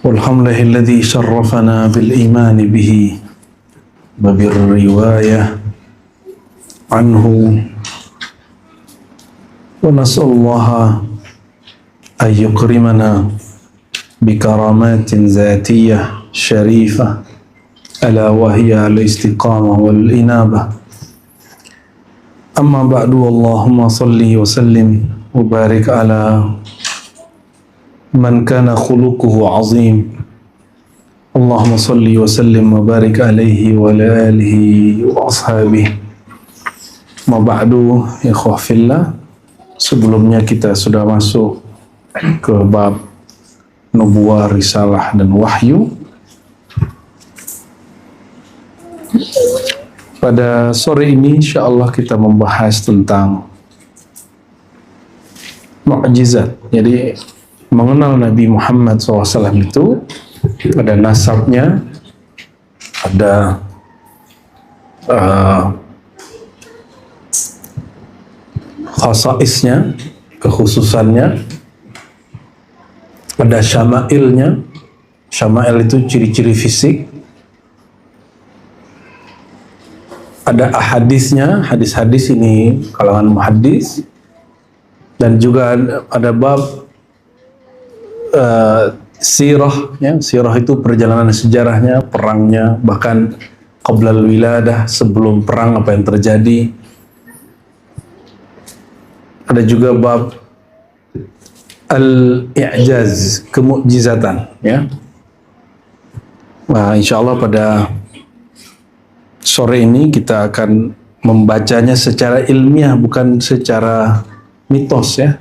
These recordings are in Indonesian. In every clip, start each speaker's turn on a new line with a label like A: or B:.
A: والحمد لله الذي شرفنا بالإيمان به وبالرواية عنه ونسأل الله أن يكرمنا بكرامات ذاتية شريفة ألا وهي الاستقامة والإنابة. أما بعد اللهم صل وسلم وبارك على من كان خلقه عظيم. اللهم صل وسلم وبارك عليه وعلى آله وأصحابه. Ma ba'du ikhwah fillah, sebelumnya kita sudah masuk ke bab nubuwah, risalah dan wahyu. Pada sore ini insyaallah kita membahas tentang mukjizat. Jadi mengenal Nabi Muhammad SAW itu ada nasabnya, ada khasaisnya, kekhususannya, ada syama'ilnya. Syama'il itu ciri-ciri fisik. Ada ahadisnya, hadis-hadis ini kalangan muhaddis. Dan juga ada bab sirah, ya. Sirah itu perjalanan sejarahnya, perangnya, bahkan qablal wiladah, sebelum perang apa yang terjadi. Ada juga bab al-i'jaz, kemukjizatan, ya. Nah, insyaallah pada sore ini kita akan membacanya secara ilmiah, bukan secara mitos, ya.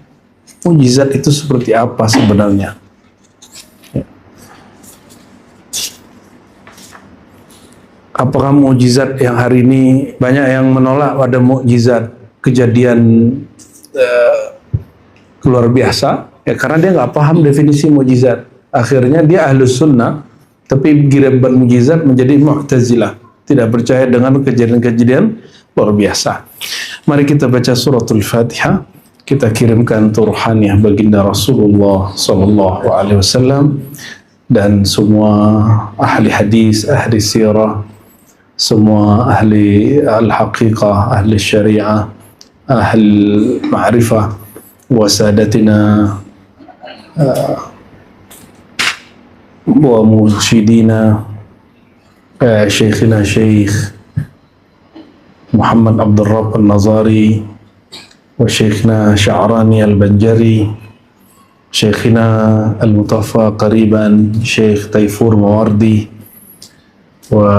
A: Mukjizat itu seperti apa sebenarnya? Ya. Apakah mukjizat yang hari ini banyak yang menolak ada mukjizat kejadian luar biasa, ya karena dia nggak paham definisi mukjizat. Akhirnya dia ahlus sunnah, tapi giliran mukjizat menjadi mu'tazilah, tidak percaya dengan kejadian-kejadian luar biasa. Mari kita baca suratul Fatihah. Kita kirimkan turhaniah baginda Rasulullah sallallahu alaihi wasallam dan semua ahli hadis, ahli sirah, semua ahli al-haqiqah, ahli syariah, ahli ma'rifah, wa sadatina wa mursyidina syekhina Syekh Muhammad Abdul Rabb An-Nazari wa syekhina Sya'rani Al-Banjari, syekhina Al-Mutaffa qariban Syekh Taifur Mawardi, wa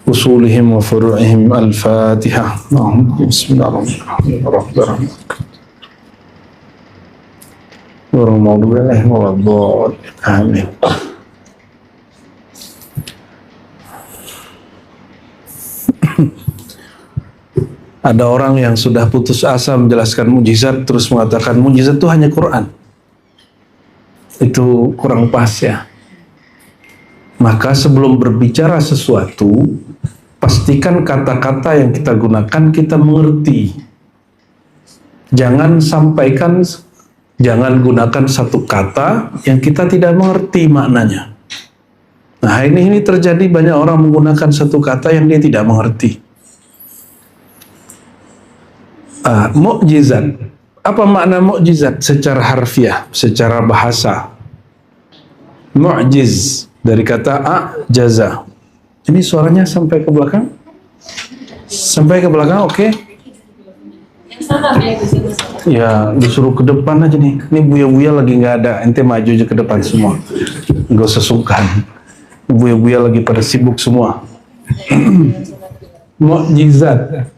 A: usulihim wa furu'ihim. Al-Fatihah. Bismillahirrahmanirrahim. Amin. Ada orang yang sudah putus asa menjelaskan mukjizat, terus mengatakan mukjizat itu hanya Quran. Itu kurang pas, ya. Maka sebelum berbicara sesuatu, pastikan kata-kata yang kita gunakan kita mengerti. Jangan gunakan satu kata yang kita tidak mengerti maknanya. Nah, ini terjadi, banyak orang menggunakan satu kata yang dia tidak mengerti. Mukjizat. Apa makna mukjizat secara harfiah, secara bahasa? Mu'jiz dari kata a'jaza. Ini suaranya sampai ke belakang? Sampai ke belakang, oke? Ya, disuruh ke depan aja nih. Ini buya-buya lagi nggak ada. Ente maju aja ke depan semua. Nggak usah sungkan. Buya-buya lagi pada sibuk semua. Mukjizat.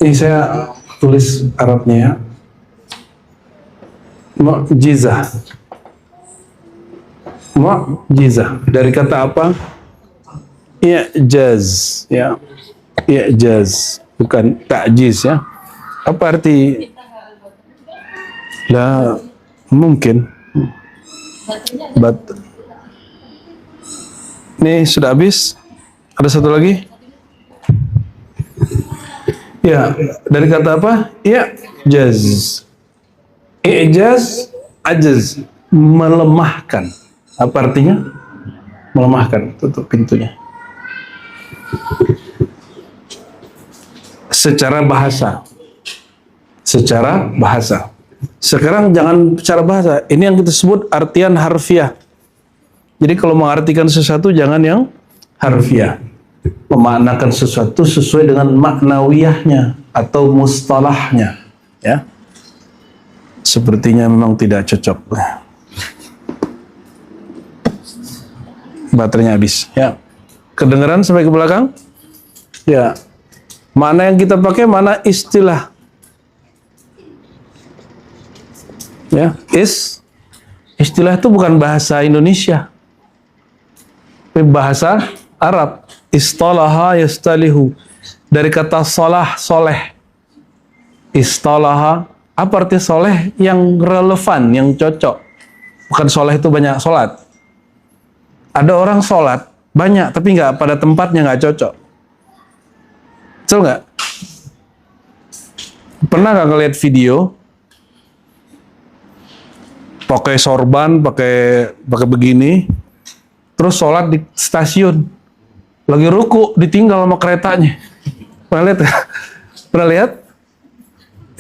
A: Ini saya tulis Arabnya, ya. Mukjizah. Mukjizah dari kata apa? I'jaz, ya. I'jaz, bukan ta'jiz, ya. Apa arti? La mungkin. Nih sudah habis. Ada satu lagi? Ya, dari kata apa? I'jaz. I'jaz, ajaz. melemahkan. Apa artinya? Melemahkan, tutup pintunya. Secara bahasa. Secara bahasa. Sekarang jangan secara bahasa. Ini yang kita sebut artian harfiah. Jadi kalau mengartikan sesuatu jangan yang harfiah. Memaknakan sesuatu sesuai dengan maknawiyahnya atau mustalahnya. Ya. Sepertinya memang tidak cocok. Baterainya habis. Ya. Kedengeran sampai ke belakang? Ya. Mana yang kita pakai, mana istilah. Ya, istilah itu bukan bahasa Indonesia. Tapi bahasa Arab. Istalaha yastalihu. Dari kata salah, soleh. Istalaha, apa arti soleh? Yang relevan, yang cocok. Bukan soleh itu banyak sholat. Ada orang sholat, banyak, tapi nggak pada tempatnya, nggak cocok. Betul nggak? Pernah nggak ngeliat video pakai sorban, pakai begini, terus sholat di stasiun, lagi ruku ditinggal sama keretanya. Pernah lihat? Pernah lihat?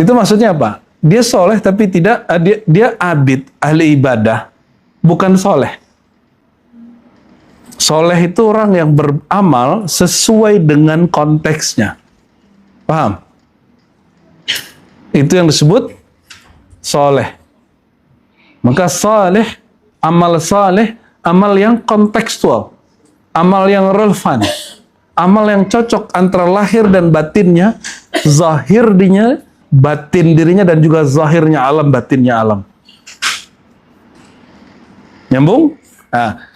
A: Itu maksudnya apa? Dia soleh tapi tidak, dia abid, ahli ibadah, bukan soleh. Soleh itu orang yang beramal sesuai dengan konteksnya. Paham? Itu yang disebut soleh. Maka soleh, amal yang kontekstual, amal yang relevan, amal yang cocok antara lahir dan batinnya, zahir dirinya, batin dirinya, dan juga zahirnya alam, batinnya alam. Nyambung? Nah,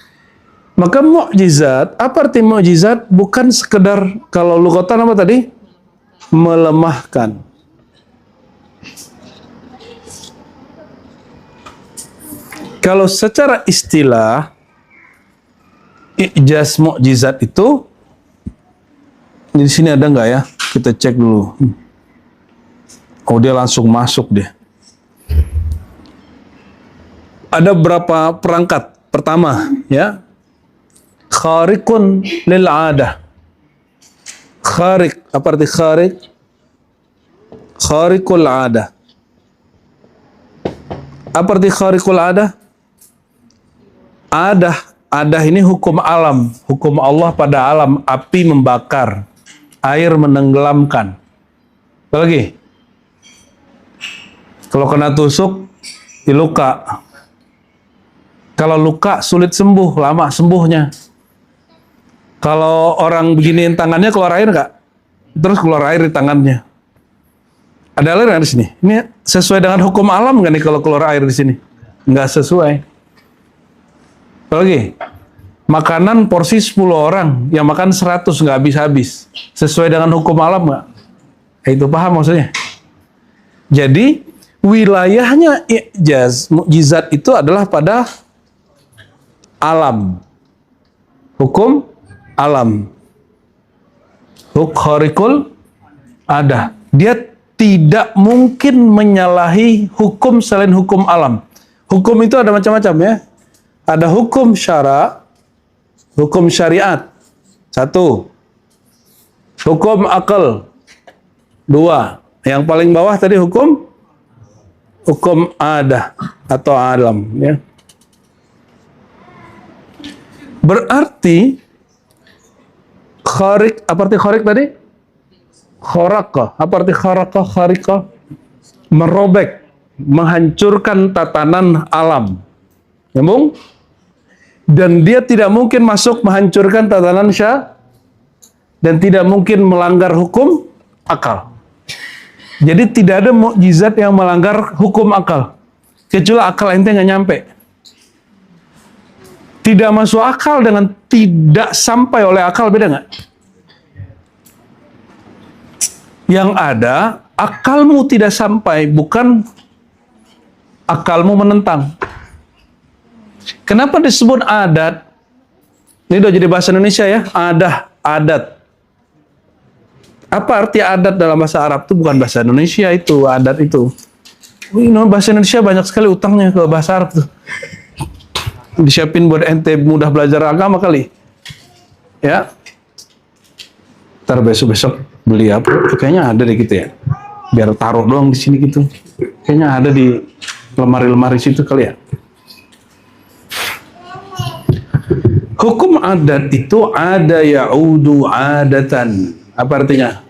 A: maka mukjizat, apa arti mukjizat? Bukan sekedar, kalau lughatan apa tadi? Melemahkan. Kalau secara istilah, ijaz mukjizat itu, di sini ada nggak ya? Kita cek dulu. Oh, dia langsung masuk deh. Ada berapa perangkat? Pertama, ya, khariqun lil adah. Khariq, apa arti khariq? Khariqul adah. Apa arti khariqul adah? Adah ini hukum alam, hukum Allah pada alam. Api membakar, air menenggelamkan. Apa lagi? Kalau kena tusuk, luka. Kalau luka sulit sembuh, lama sembuhnya. Kalau orang beginiin tangannya, keluar air nggak? Terus keluar air di tangannya. Ada air nggak di sini? Ini sesuai dengan hukum alam nggak nih kalau keluar air di sini? Nggak sesuai. Apalagi? Makanan porsi 10 orang, yang makan 100 nggak habis-habis. Sesuai dengan hukum alam nggak? Itu paham maksudnya? Jadi, wilayahnya ijaz, mukjizat itu adalah pada alam. Hukum alam. Khariqul adah. Dia tidak mungkin menyalahi hukum selain hukum alam. Hukum itu ada macam-macam ya. Ada hukum syara, hukum syariat. 1. Hukum akal. 2. Yang paling bawah tadi hukum adah atau alam ya. Berarti khariq, apa arti khariq tadi? Kharaqa. Apa arti kharaqa? Khariqa, merobek, menghancurkan tatanan alam. Nyambung? Dan dia tidak mungkin masuk menghancurkan tatanan dan tidak mungkin melanggar hukum akal. Jadi tidak ada mukjizat yang melanggar hukum akal. Kecuali akal ente nggak nyampe. Tidak masuk akal dengan tidak sampai oleh akal, beda nggak? Yang ada, akalmu tidak sampai, bukan akalmu menentang. Kenapa disebut adat? Ini udah jadi bahasa Indonesia ya, adat. Apa arti adat dalam bahasa Arab? Itu bukan bahasa Indonesia itu, adat itu. Bahasa Indonesia banyak sekali utangnya ke bahasa Arab tuh. Disiapin buat ente mudah belajar agama kali. Ya. Ntar besok-besok beli apa? Kayaknya ada deh gitu ya. Biar taruh doang di sini gitu. Kayaknya ada di lemari-lemari situ kali ya. Hukum adat itu ada ya'udu adatan. Apa artinya?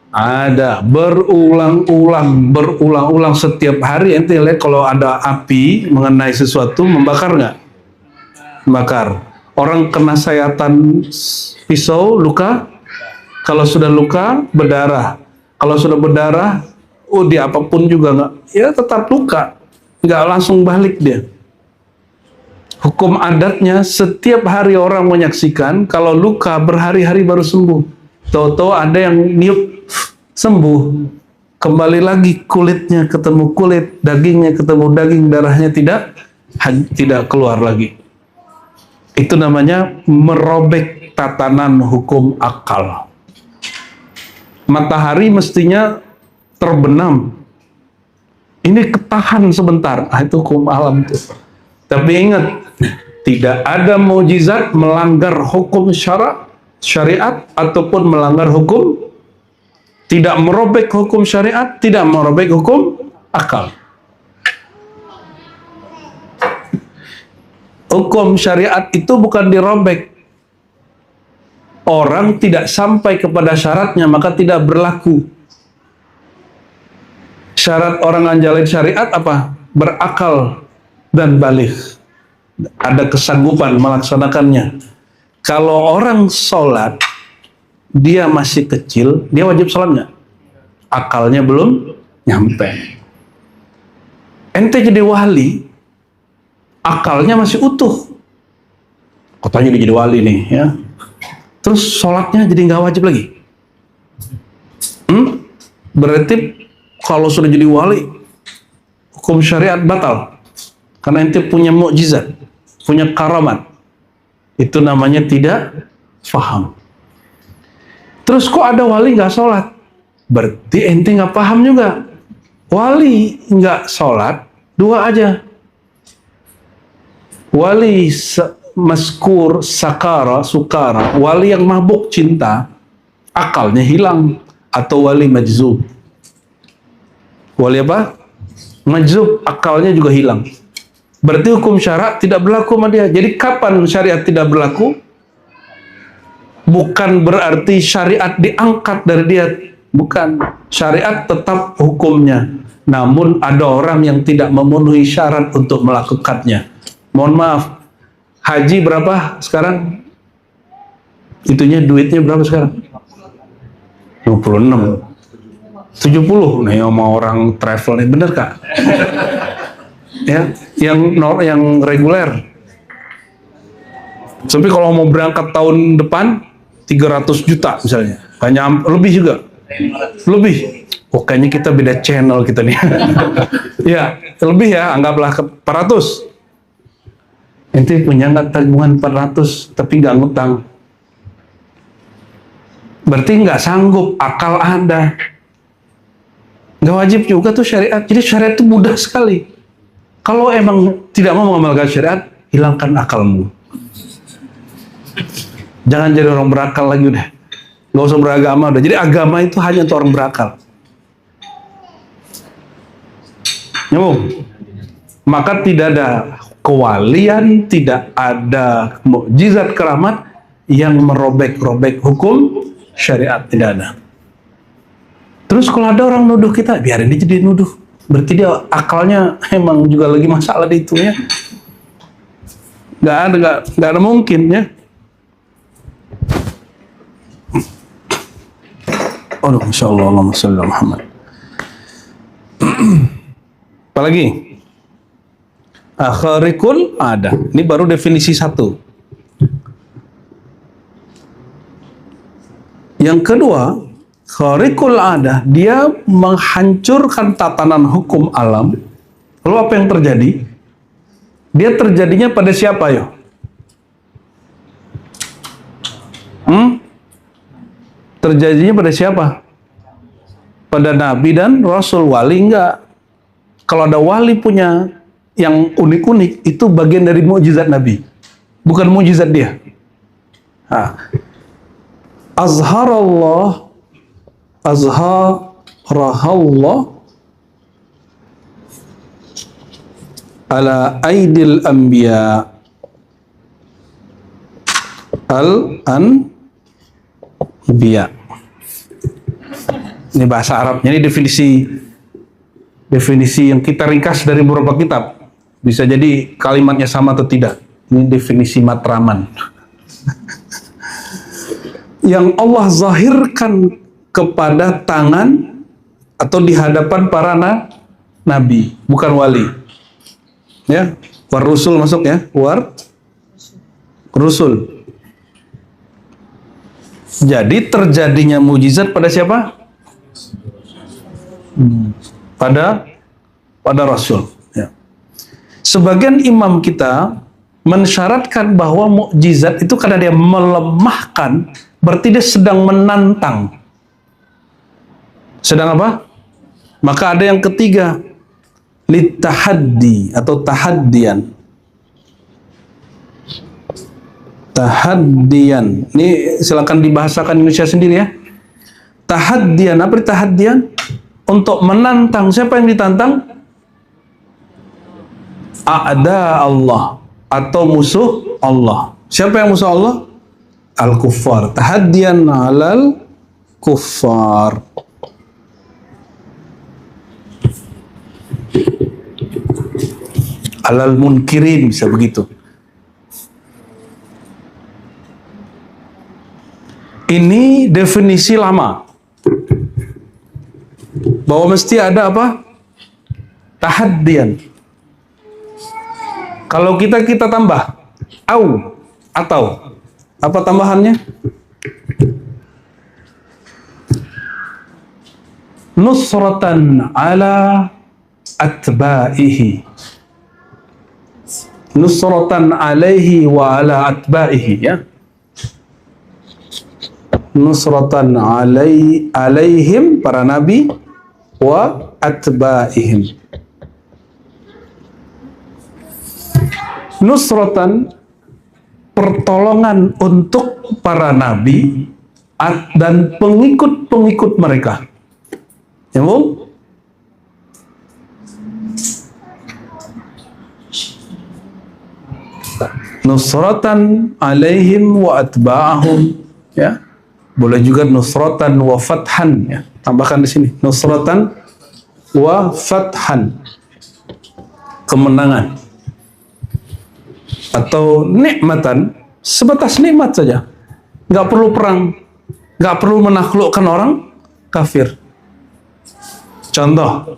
A: Ada berulang-ulang setiap hari. Ente lihat kalau ada api mengenai sesuatu, membakar nggak? Bakar. Orang kena sayatan pisau, luka. Kalau sudah luka, berdarah. Kalau sudah berdarah, di apapun juga nggak, ya tetap luka. Nggak langsung balik dia. Hukum adatnya setiap hari orang menyaksikan, kalau luka berhari-hari baru sembuh. Tahu-tahu ada yang niup sembuh. Kembali lagi kulitnya ketemu kulit, dagingnya ketemu daging, darahnya tidak keluar lagi. Itu namanya merobek tatanan hukum akal. Matahari mestinya terbenam. Ini ketahan sebentar. Itu hukum alam itu. Tapi ingat, tidak ada mukjizat melanggar hukum syariat ataupun melanggar hukum, tidak merobek hukum syariat, tidak merobek hukum akal. Hukum syariat itu bukan dirobek. Orang tidak sampai kepada syaratnya, maka tidak berlaku. Syarat orang nganjalin syariat apa? Berakal dan baligh. Ada kesanggupan melaksanakannya. Kalau orang sholat, dia masih kecil, dia wajib sholat nggak? Akalnya belum nyampe. Ente jadi wali, akalnya masih utuh. Katanya dia jadi wali nih, ya. Terus sholatnya jadi nggak wajib lagi. Berarti kalau sudah jadi wali, hukum syariat batal. Karena ente punya mukjizat, punya karamat. Itu namanya tidak paham. Terus kok ada wali nggak sholat? Berarti ente nggak paham juga. Wali nggak sholat, dua aja. Wali maskur, sukara, wali yang mabuk cinta, akalnya hilang. Atau wali majzub. Wali apa? Majzub, akalnya juga hilang. Berarti hukum syariat tidak berlaku sama dia. Jadi kapan syariat tidak berlaku? Bukan berarti syariat diangkat dari dia. Bukan. Syariat tetap hukumnya. Namun ada orang yang tidak memenuhi syarat untuk melakukannya. Mohon maaf. Haji berapa sekarang? Itunya duitnya berapa sekarang? 56. 70. Nah, sama orang travel nih, bener Kak? Ya, yang reguler. Tapi kalau mau berangkat tahun depan 300 juta misalnya. Hanya lebih juga. Lebih. Oh, kayaknya kita beda channel kita nih. Ya, lebih ya, anggaplah ke 400. Ente punya nggak tabungan 400 tapi nggak ngutang? Berarti nggak sanggup, akal Anda. Nggak wajib juga tuh syariat. Jadi syariat itu mudah sekali. Kalau emang tidak mau mengamalkan syariat, hilangkan akalmu. Jangan jadi orang berakal lagi udah. Nggak usah beragama udah. Jadi agama itu hanya untuk orang berakal. Nyambung? Maka tidak ada kewalian, tidak ada mukjizat keramat yang merobek-robek hukum syariat, tidak ada. Terus kalau ada orang nuduh kita, biarin dia jadi nuduh. Berarti dia akalnya emang juga lagi masalah di itu ya. Nggak ada mungkin ya. Aduh, Masya Allah, Allahumma sholli ala Muhammad. Apalagi? Akharikul ada. Ini baru definisi satu. Yang kedua, kharikul ada, dia menghancurkan tatanan hukum alam. Lalu apa yang terjadi? Dia terjadinya pada siapa yo? Terjadinya pada siapa? Pada nabi dan rasul. Wali enggak. Kalau ada wali punya yang unik-unik, itu bagian dari mukjizat Nabi, bukan mukjizat dia. Azharahallah ala aidil anbiya al-anbiya. Ini bahasa Arabnya, ini definisi yang kita ringkas dari beberapa kitab. Bisa jadi kalimatnya sama atau tidak. Ini definisi Matraman. Yang Allah zahirkan kepada tangan atau di hadapan para nabi, bukan wali. Ya, war rusul masuk ya, war rusul. Jadi terjadinya mujizat pada siapa? Pada Rasul. Ya. Sebagian imam kita mensyaratkan bahwa mukjizat itu karena dia melemahkan, berarti dia sedang menantang. Sedang apa? Maka ada yang ketiga, litahaddi atau tahaddian. Tahaddian. Ini silakan dibahasakan Indonesia sendiri ya. Tahaddian, apa tahaddian? Untuk menantang. Siapa yang ditantang? A'da Allah, atau musuh Allah. Siapa yang musuh Allah? Al-kuffar. Tahaddian alal kuffar. Alal munkirin, bisa begitu. Ini definisi lama, bahwa mesti ada apa? Tahaddian. Kalau kita tambah atau apa tambahannya? Nusratan ala atba'ihi. Nusratan alaihi wa ala atba'ihi, ya. Nusratan alaihim, para nabi, wa atba'ihim. Nusratan, pertolongan untuk para nabi dan pengikut-pengikut mereka. Ya, Bu? Nusratan alaihim wa atba'ahum, ya. Boleh juga nusratan wa fathan, ya. Tambahkan di sini nusratan wa fathan, kemenangan. Atau nikmatan, sebatas nikmat saja, nggak perlu perang, nggak perlu menaklukkan orang kafir. Contoh,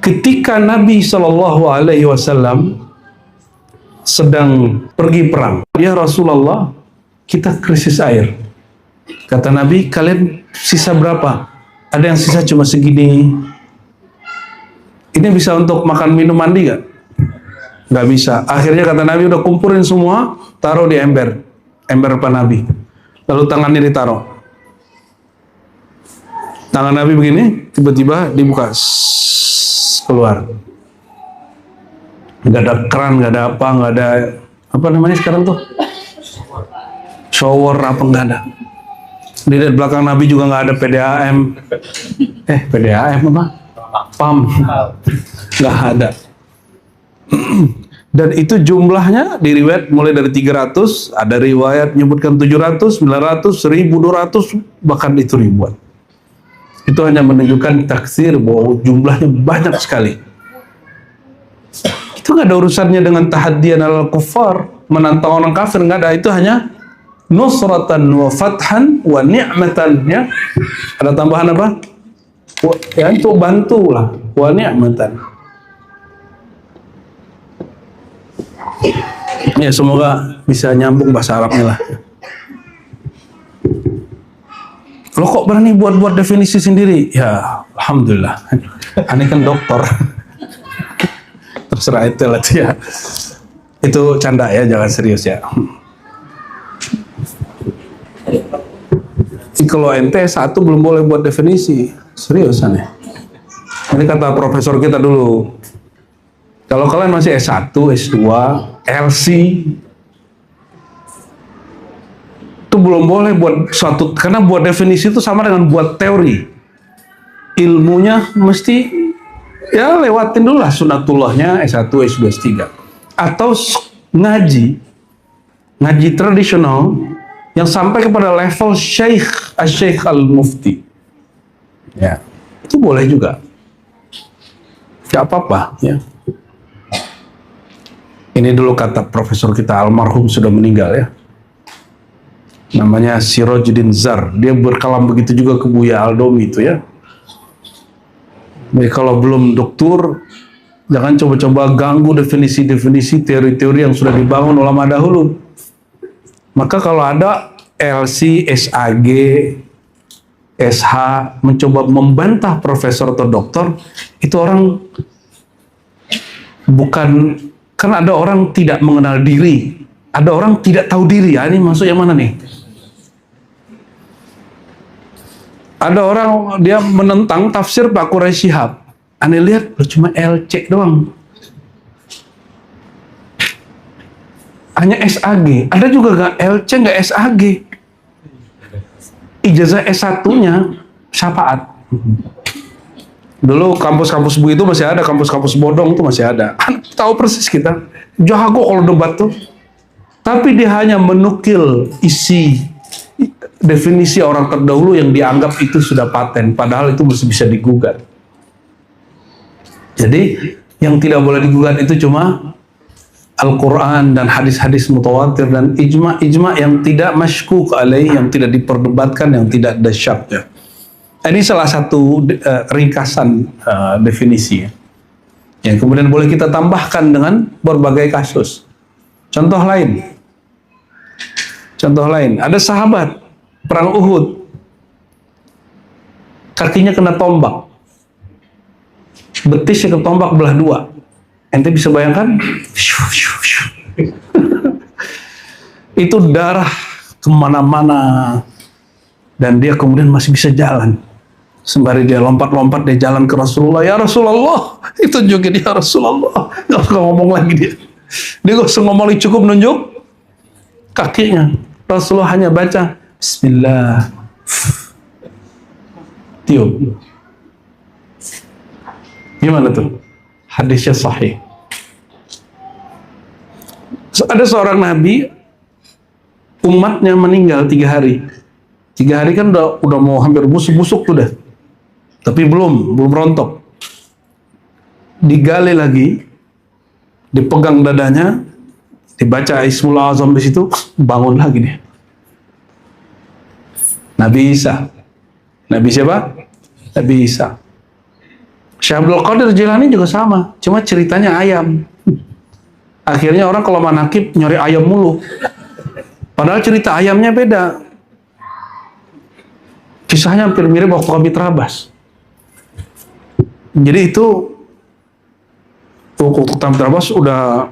A: ketika Nabi SAW sedang pergi perang, ya Rasulullah, kita krisis air. Kata Nabi, kalian sisa berapa? Ada yang sisa cuma segini. Ini bisa untuk makan minum mandi gak? Nggak bisa. Akhirnya kata Nabi, udah kumpulin semua, taruh di ember Pak Nabi. Lalu tangannya ditaruh. Tangan Nabi begini, tiba-tiba dibuka, keluar. Nggak ada keran, nggak ada apa, nggak ada apa namanya sekarang tuh, shower apa, nggak ada. Di belakang Nabi juga nggak ada PDAM. PDAM apa? PAM. Nggak ada. Dan itu jumlahnya di riwayat mulai dari 300, ada riwayat menyebutkan 700, 900, 1200, bahkan itu ribuan. Itu hanya menunjukkan taksir bahwa jumlahnya banyak sekali. Itu nggak ada urusannya dengan tahaddian al kuffar, menantang orang kafir, nggak ada. Itu hanya nusratan wa fathan wa ni'matan, ya. Ada tambahan apa? Ya, untuk bantulah, wa ni'matan. Ya, semoga bisa nyambung bahasa Arabnya lah. Lo kok berani buat definisi sendiri? Ya, alhamdulillah. Ini kan dokter. Terserah itu lah ya. Itu canda ya, jangan serius ya. Kalau ente satu belum boleh buat definisi, serius aneh. Ini kata profesor kita dulu. Kalau kalian masih S1, S2, LC, itu belum boleh buat suatu, karena buat definisi itu sama dengan buat teori. Ilmunya mesti ya lewatin dulu lah sunatullahnya S1, S2, S3. Atau ngaji tradisional yang sampai kepada level Syekh Al-Mufti. Ya, itu boleh juga. Gak apa-apa ya. Ini dulu kata profesor kita almarhum sudah meninggal ya. Namanya Sirojuddin Zar. Dia berkalam begitu juga ke Buya Aldomi itu ya. Jadi kalau belum doktur, jangan coba-coba ganggu definisi-definisi teori-teori yang sudah dibangun ulama dahulu. Maka kalau ada LC, SAG, SH mencoba membantah profesor atau doktor, itu orang bukan, kan ada orang tidak mengenal diri, ada orang tidak tahu diri. Ya, ini maksud yang mana nih? Ada orang dia menentang tafsir Pak Quraisy Shihab. Aneh lihat cuma LC doang. Hanya SAG. Ada juga nggak LC nggak SAG. Ijazah S1-nya syafaat. Dulu kampus-kampus begitu masih ada, kampus-kampus bodong itu masih ada. Tahu persis kita. Jago kalau debat tuh. Tapi dia hanya menukil isi definisi orang terdahulu yang dianggap itu sudah paten, padahal itu masih bisa digugat. Jadi yang tidak boleh digugat itu cuma Al-Quran dan hadis-hadis mutawatir dan ijma' yang tidak masykuk alaih, yang tidak diperdebatkan, yang tidak ada syak. Ini salah satu ringkasan definisi yang kemudian boleh kita tambahkan dengan berbagai kasus. Contoh lain, ada sahabat perang Uhud, kakinya kena tombak, betisnya kena tombak belah dua. Ente bisa bayangkan? Itu darah kemana-mana, dan dia kemudian masih bisa jalan. Sembari dia lompat-lompat, dia jalan ke Rasulullah. Ya Rasulullah, itu juga dia Rasulullah. Gak usah ngomong lagi dia. Dia gak usah ngomong lagi, cukup nunjuk kakinya. Rasulullah hanya baca Bismillah, tiup. Gimana tuh? Hadisnya sahih. Ada seorang nabi, umatnya meninggal 3 hari. 3 hari kan udah mau hampir busuk-busuk tuh dah. Tapi belum rontok. Digali lagi, dipegang dadanya, dibaca Ismul Azam di situ, bangun lagi dia. Nabi Isa. Nabi siapa? Nabi Isa. Syekh Abdul Qadir Jilani juga sama, cuma ceritanya ayam. Akhirnya orang kalau manakib nyari ayam mulu. Padahal cerita ayamnya beda. Kisahnya hampir mirip waktu Abi Trabas. Jadi itu waktu Abi Trabas udah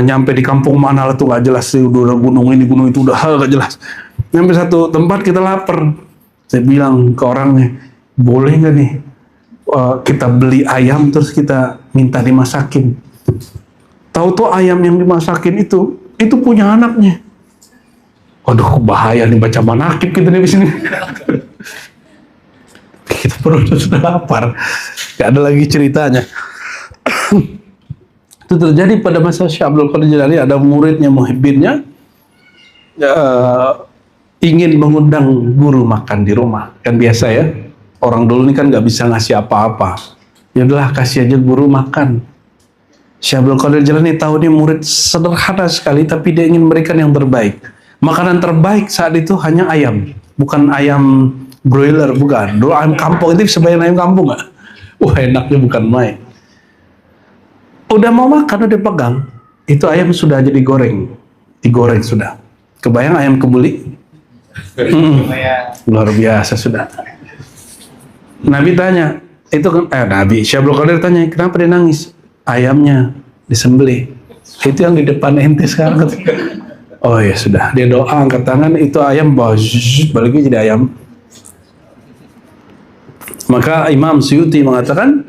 A: nyampe di kampung mana lah tuh nggak jelas sih, udah gunung ini gunung itu udah nggak jelas. Nyampe satu tempat kita lapar. Saya bilang ke orangnya, boleh nggak nih kita beli ayam terus kita minta dimasakin. Tahu-tahu ayam yang dimasakin itu punya anaknya. Waduh, bahaya nih baca manakib kita nih di sini. Kita perut sudah lapar, gak ada lagi ceritanya. Itu terjadi pada masa Syekh Abdul Qadir Jilani. Ada muridnya, muhibbinnya, ingin mengundang guru makan di rumah. Kan biasa ya, orang dulu ini kan gak bisa ngasih apa-apa. Ya udahlah, kasih aja guru makan. Syekh Abdul Qadir Jilani tahu nih murid sederhana sekali, tapi dia ingin memberikan yang terbaik. Makanan terbaik saat itu hanya ayam, bukan ayam broiler, bukan. Dulu ayam kampung, itu bisa bayangin ayam kampung nggak? Wah, enaknya bukan main. Udah mau makan, udah pegang, itu ayam sudah jadi digoreng sudah. Kebayang ayam kebuli? Luar biasa sudah. Nabi tanya, itu kan Nabi Syekh Abdul Qadir tanya, kenapa dia nangis? Ayamnya disembelih. Itu yang di depan ente sekarang. Oh ya sudah, dia doa angkat tangan, itu ayam balik jadi ayam. Maka Imam Suyuti mengatakan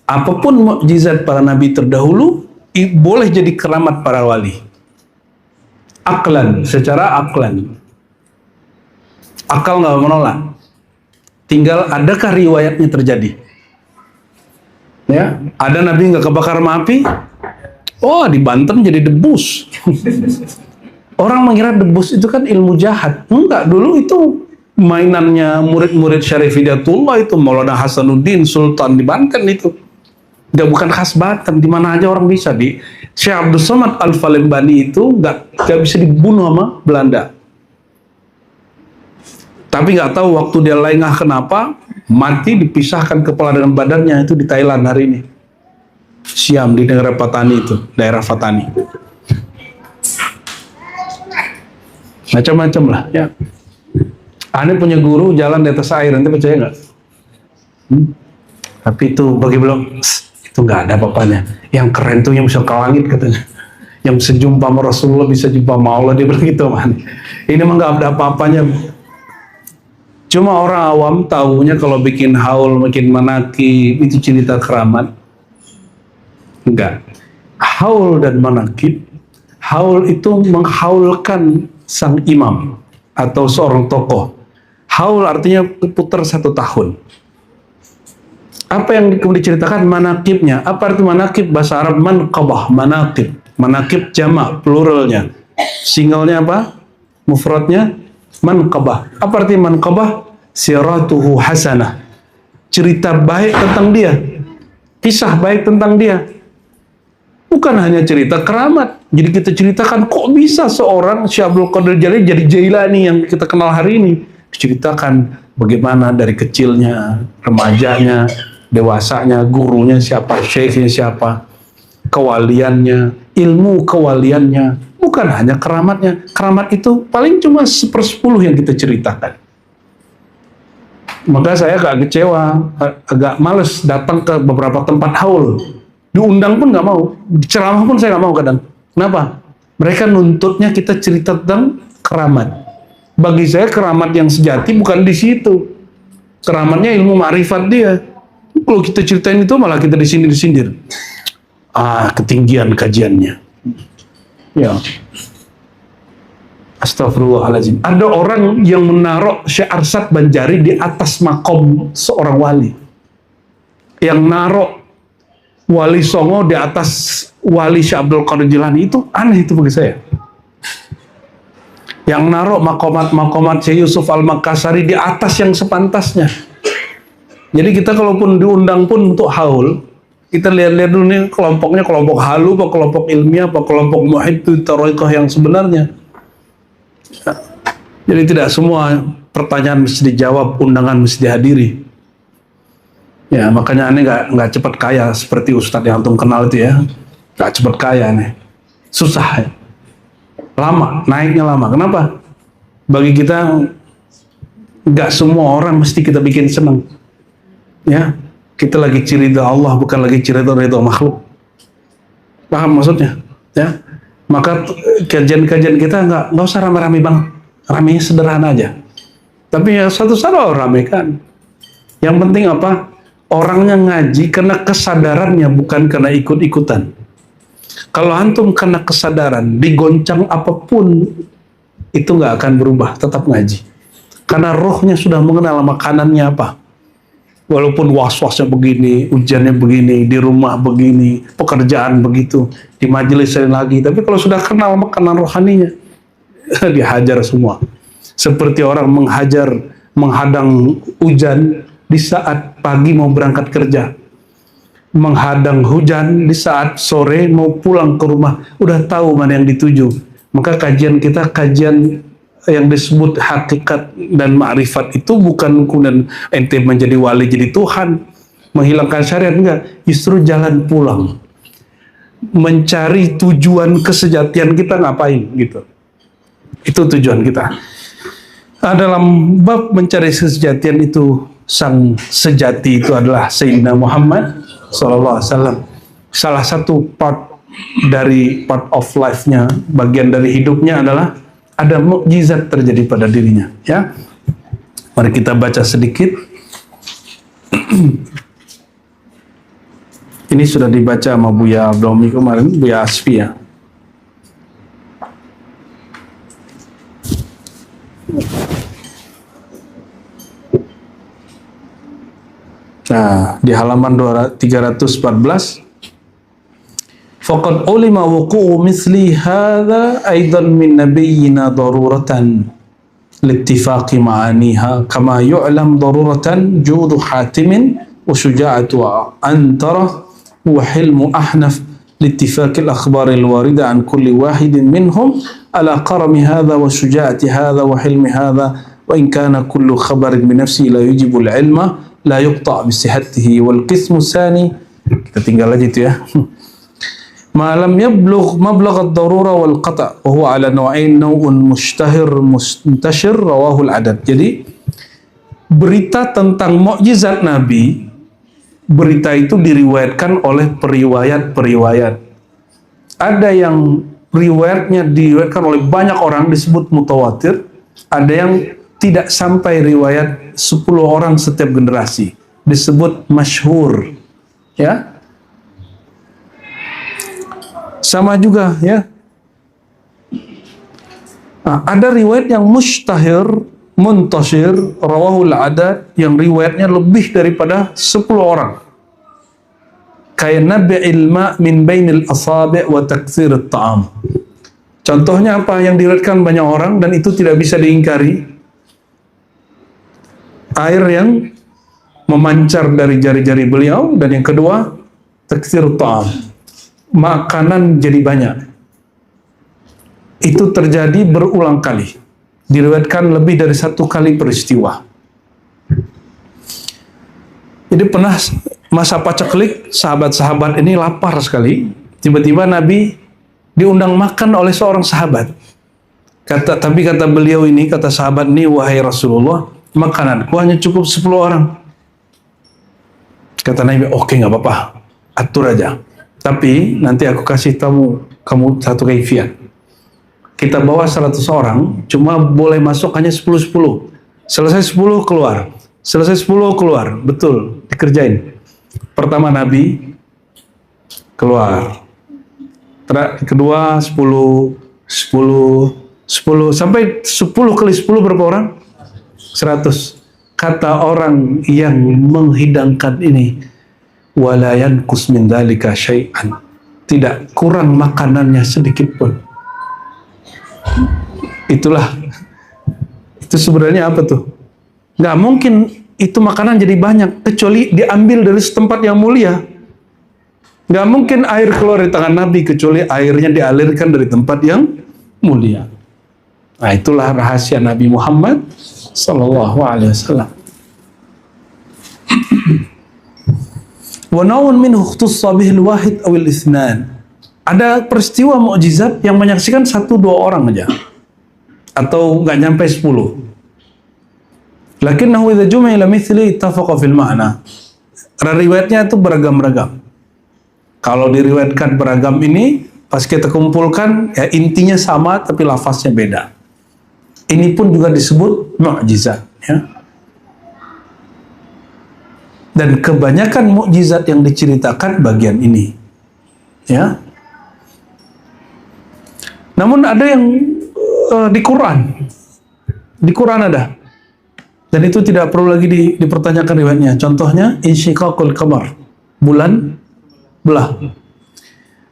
A: Apapun mukjizat para nabi terdahulu boleh jadi keramat para wali. Aklan, secara aklan. Akal nggak menolak. Tinggal adakah riwayatnya terjadi? Ya, ada nabi nggak kebakar sama api? Oh, di Banten jadi debus. Orang mengira debus itu kan ilmu jahat. Enggak, dulu itu mainannya murid-murid Syarif Hidayatullah itu, Maulana Hasanuddin Sultan di Banten itu. Nggak, bukan khas Banten, di mana aja orang bisa. Di Syekh Abdul Somad Al-Falembani itu nggak bisa dibunuh sama Belanda. Tapi nggak tahu waktu dia lengah kenapa mati, dipisahkan kepala dengan badannya itu di Thailand hari ini. Siam, di negara Patani itu, daerah Patani. Macam-macam lah ya. Ane punya guru jalan di atas air, nanti percaya nggak? Tapi itu bagi belum, itu nggak ada apa-apanya. Yang keren tuh yang bisa ke langit katanya. Yang bisa jumpa sama Rasulullah, bisa jumpa sama Allah, dia bilang gitu man. Ini mah nggak ada apa-apanya. Cuma orang awam tahunya kalau bikin haul, bikin manakib itu cerita keramat. Enggak. Haul dan manakib, haul itu menghaulkan sang imam atau seorang tokoh. Haul artinya putar 1 tahun. Apa yang diceritakan manakibnya? Apa arti manakib? Bahasa Arab manqabah, manakib. Manakib jamak, pluralnya. Singlenya apa? Mufradnya manqabah. Apa arti manqabah? Siratuhu hasanah. Cerita baik tentang dia. Kisah baik tentang dia. Bukan hanya cerita keramat. Jadi kita ceritakan kok bisa seorang Syekh Abdul Qadir Jalil jadi Jailani yang kita kenal hari ini. Diceritakan bagaimana dari kecilnya, remajanya, dewasanya, gurunya siapa, syekhnya siapa, kewaliannya, ilmu kewaliannya. Bukan hanya keramatnya. Keramat itu paling cuma 1/10 yang kita ceritakan. Maka saya agak kecewa, agak males datang ke beberapa tempat haul. Diundang pun nggak mau, ceramah pun saya nggak mau kadang. Kenapa? Mereka nuntutnya kita cerita tentang keramat. Bagi saya keramat yang sejati bukan di situ. Keramatnya ilmu ma'rifat dia. Kalau kita ceritain itu malah kita disindir-sindir. Ketinggian kajiannya. Ya. Astagfirullahaladzim. Ada orang yang menaruh Syekh Arsyad Banjari di atas makom seorang wali. Yang naruh Wali Songo di atas Wali Syekh Abdul Qadir Jilani, itu aneh itu bagi saya. Yang naruh makomat Syekh Yusuf Al-Makassari di atas yang sepantasnya. Jadi kita kalaupun diundang pun untuk haul, kita lihat-lihat dulu nih kelompoknya kelompok halu, apa kelompok ilmiah, apa kelompok muhid tariqah yang sebenarnya. Jadi tidak semua pertanyaan mesti dijawab, undangan mesti dihadiri. Ya, makanya aneh nggak cepat kaya seperti Ustadz yang antum kenal itu ya. Nggak cepat kaya nih. Susah ya. Lama, naiknya lama. Kenapa? Bagi kita nggak semua orang mesti kita bikin senang. Ya, kita lagi ciri Allah, bukan lagi ciri ridha makhluk. Paham maksudnya? Ya. Maka kajian-kajian kita nggak usah rame-rame bang. Ramenya sederhana aja. Tapi ya satu salah ramekan. Yang penting apa? Orangnya ngaji karena kesadarannya, bukan karena ikut-ikutan. Kalau antum karena kesadaran, digoncang apapun, itu nggak akan berubah, tetap ngaji. Karena rohnya sudah mengenal makanannya apa. Walaupun was-wasnya begini, ujiannya begini, di rumah begini, pekerjaan begitu, di majelis lagi. Tapi kalau sudah kenal makanan rohaninya, dihajar semua. Seperti orang menghadang hujan di saat pagi mau berangkat kerja, menghadang hujan di saat sore mau pulang ke rumah, udah tahu mana yang dituju. Maka kajian kita, kajian yang disebut hakikat dan ma'rifat itu bukan kemudian ente menjadi wali jadi Tuhan, menghilangkan syariat, enggak. Justru jalan pulang, mencari tujuan kesejatian kita ngapain gitu. Itu tujuan kita. Dalam bab mencari kesejatian itu, sang sejati itu adalah Sayyidina Muhammad SAW. Salah satu part of life-nya, bagian dari hidupnya adalah ada mukjizat terjadi pada dirinya. Ya, mari kita baca sedikit. Ini sudah dibaca sama Buya Abdomi kemarin, Buya Asfi ya. Nah, di halaman 314, faqad ulima wuqu'u misli hadha aidan min nabiyyina daruratan littifaqi ma'aniha kama yu'lam daruratan judu hatimin wa syuja'atu antara wa hilmu ahnaf لاتفاق الأخبار الواردة عن كل واحد منهم على قرم هذا وشجاعة هذا وحلم هذا وإن كان كل خبر بنفسه لا يجب العلم لا يقطع بصحته والقسم الثاني kita tinggal aja itu ya ما لم يبلغ مبلغ الضرورة والقطع وهو على نوعين نوع منتشر رواه العدد. Jadi berita tentang mukjizat Nabi, berita itu diriwayatkan oleh periwayat-periwayat. Ada yang riwayatnya diriwayatkan oleh banyak orang disebut mutawatir, ada yang tidak sampai riwayat 10 orang setiap generasi disebut masyhur ya. Sama juga ya. Nah, ada riwayat yang mustahir, muntashir, rawahul adad, yang riwayatnya lebih daripada 10 orang. Kayak nabi'il ma' min bainil asabi' wa taktsir at-ta'am. Contohnya apa yang diriwayatkan banyak orang dan itu tidak bisa diingkari? Air yang memancar dari jari-jari beliau, dan yang kedua taktsir at-ta'am. Makanan jadi banyak. Itu terjadi berulang kali. Diriwayatkan lebih dari 1 kali peristiwa. Jadi pernah masa paceklik, sahabat-sahabat ini lapar sekali. Tiba-tiba Nabi diundang makan oleh seorang sahabat. Tapi kata beliau ini, kata sahabat ini, wahai Rasulullah, makananku hanya cukup 10 orang. Kata Nabi, oke, nggak apa-apa, atur aja. Tapi nanti aku kasih kamu satu kaifiat. Kita bawa 100 orang, cuma boleh masuk hanya 10-10. Selesai 10 keluar. Selesai 10 keluar. Betul, dikerjain. Pertama Nabi keluar. Kedua 10, 10, 10. Sampai 10 kali 10 berapa orang? 100. Kata orang yang menghidangkan ini, wala yanqus min dzalika syai'an. Tidak kurang makanannya sedikit pun. Itulah, itu sebenarnya apa tuh? Nggak mungkin itu makanan jadi banyak kecuali diambil dari setempat yang mulia. Nggak mungkin air keluar di tangan Nabi kecuali airnya dialirkan dari tempat yang mulia. Nah, itulah rahasia Nabi Muhammad sallallahu alaihi wasallam. Wa nawun minhu ikhtussa bihil wahid awil itsnan. Ada peristiwa mukjizat yang menyaksikan 1-2 orang aja, atau nggak nyampe 10. Lakinnahu idza jumi'a ila mithli ittafaqa fil ma'na. Riwayatnya itu beragam-ragam. Kalau diriwayatkan beragam ini, pas kita kumpulkan, ya intinya sama tapi lafaznya beda. Ini pun juga disebut mukjizat, ya. Dan kebanyakan mukjizat yang diceritakan bagian ini, ya. Namun ada yang di Quran ada, dan itu tidak perlu lagi dipertanyakan riwayatnya. Contohnya insyiqaqul qamar, bulan belah.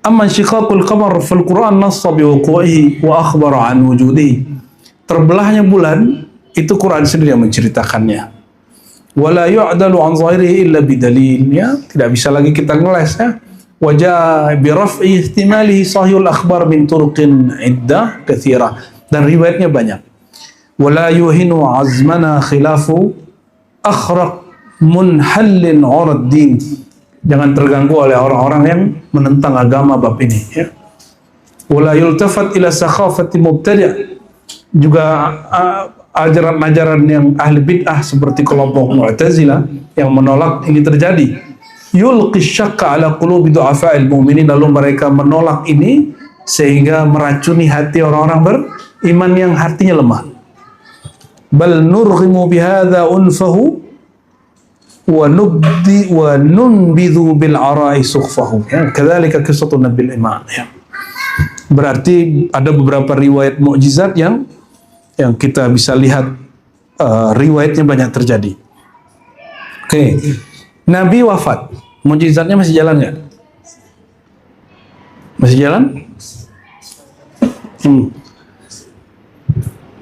A: Amma insyiqaqul qamar fil Quran nassa bi wuqu'ihi wa akhbara an wujudihi. Terbelahnya bulan itu Quran sendiri yang menceritakannya. Wala yu'dalu an zahirihi illa bidalil, ya, tidak bisa lagi kita ngeles, ya. Wajah biraf'i ihtimalihi sahihul akhbar min turuqin iddah katsira, dan riwayatnya banyak. Wala yuhinu azmana khilafu akhraq munhallin urad din. Jangan terganggu oleh orang-orang yang menentang agama bab ini, ya. Wala yultafat ila sakhafati mubtadi'. Juga ajaran-ajaran yang ahli bid'ah seperti kelompok Mu'tazilah yang menolak ini terjadi. Yulqi syakka ala qulubi du'afa'il mu'minin, lalu mereka menolak ini sehingga meracuni hati orang-orang beriman yang hatinya lemah. Bal nurghimu bihadza unfahu wa nunbidhu bil ara'i sukhfahu. Ya, kadzalika qissatun nabil iman. Ya. Berarti ada beberapa riwayat mukjizat yang kita bisa lihat riwayatnya banyak terjadi. Oke. Nabi wafat, mukjizatnya masih jalan nggak? Masih jalan?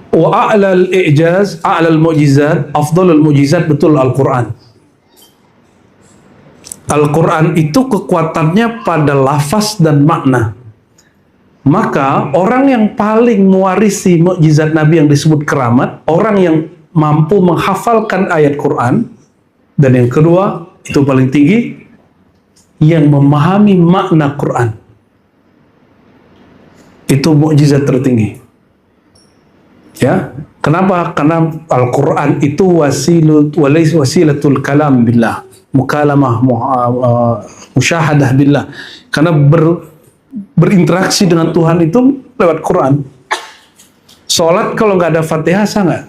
A: Wa a'lal i'jaz, a'lal mu'jizat, afdalul mu'jizat betul Al-Quran. Al-Quran itu kekuatannya pada lafaz dan makna. Maka orang yang paling mewarisi mukjizat Nabi yang disebut keramat, orang yang mampu menghafalkan ayat Quran, dan yang kedua, itu paling tinggi, yang memahami makna Quran. Itu mukjizat tertinggi. Ya, kenapa? Karena Al-Quran itu wasilatul kalam billah, mukalamah, musyahadah billah. Karena berinteraksi dengan Tuhan itu lewat Quran. Sholat kalau nggak ada Fatihah sah nggak?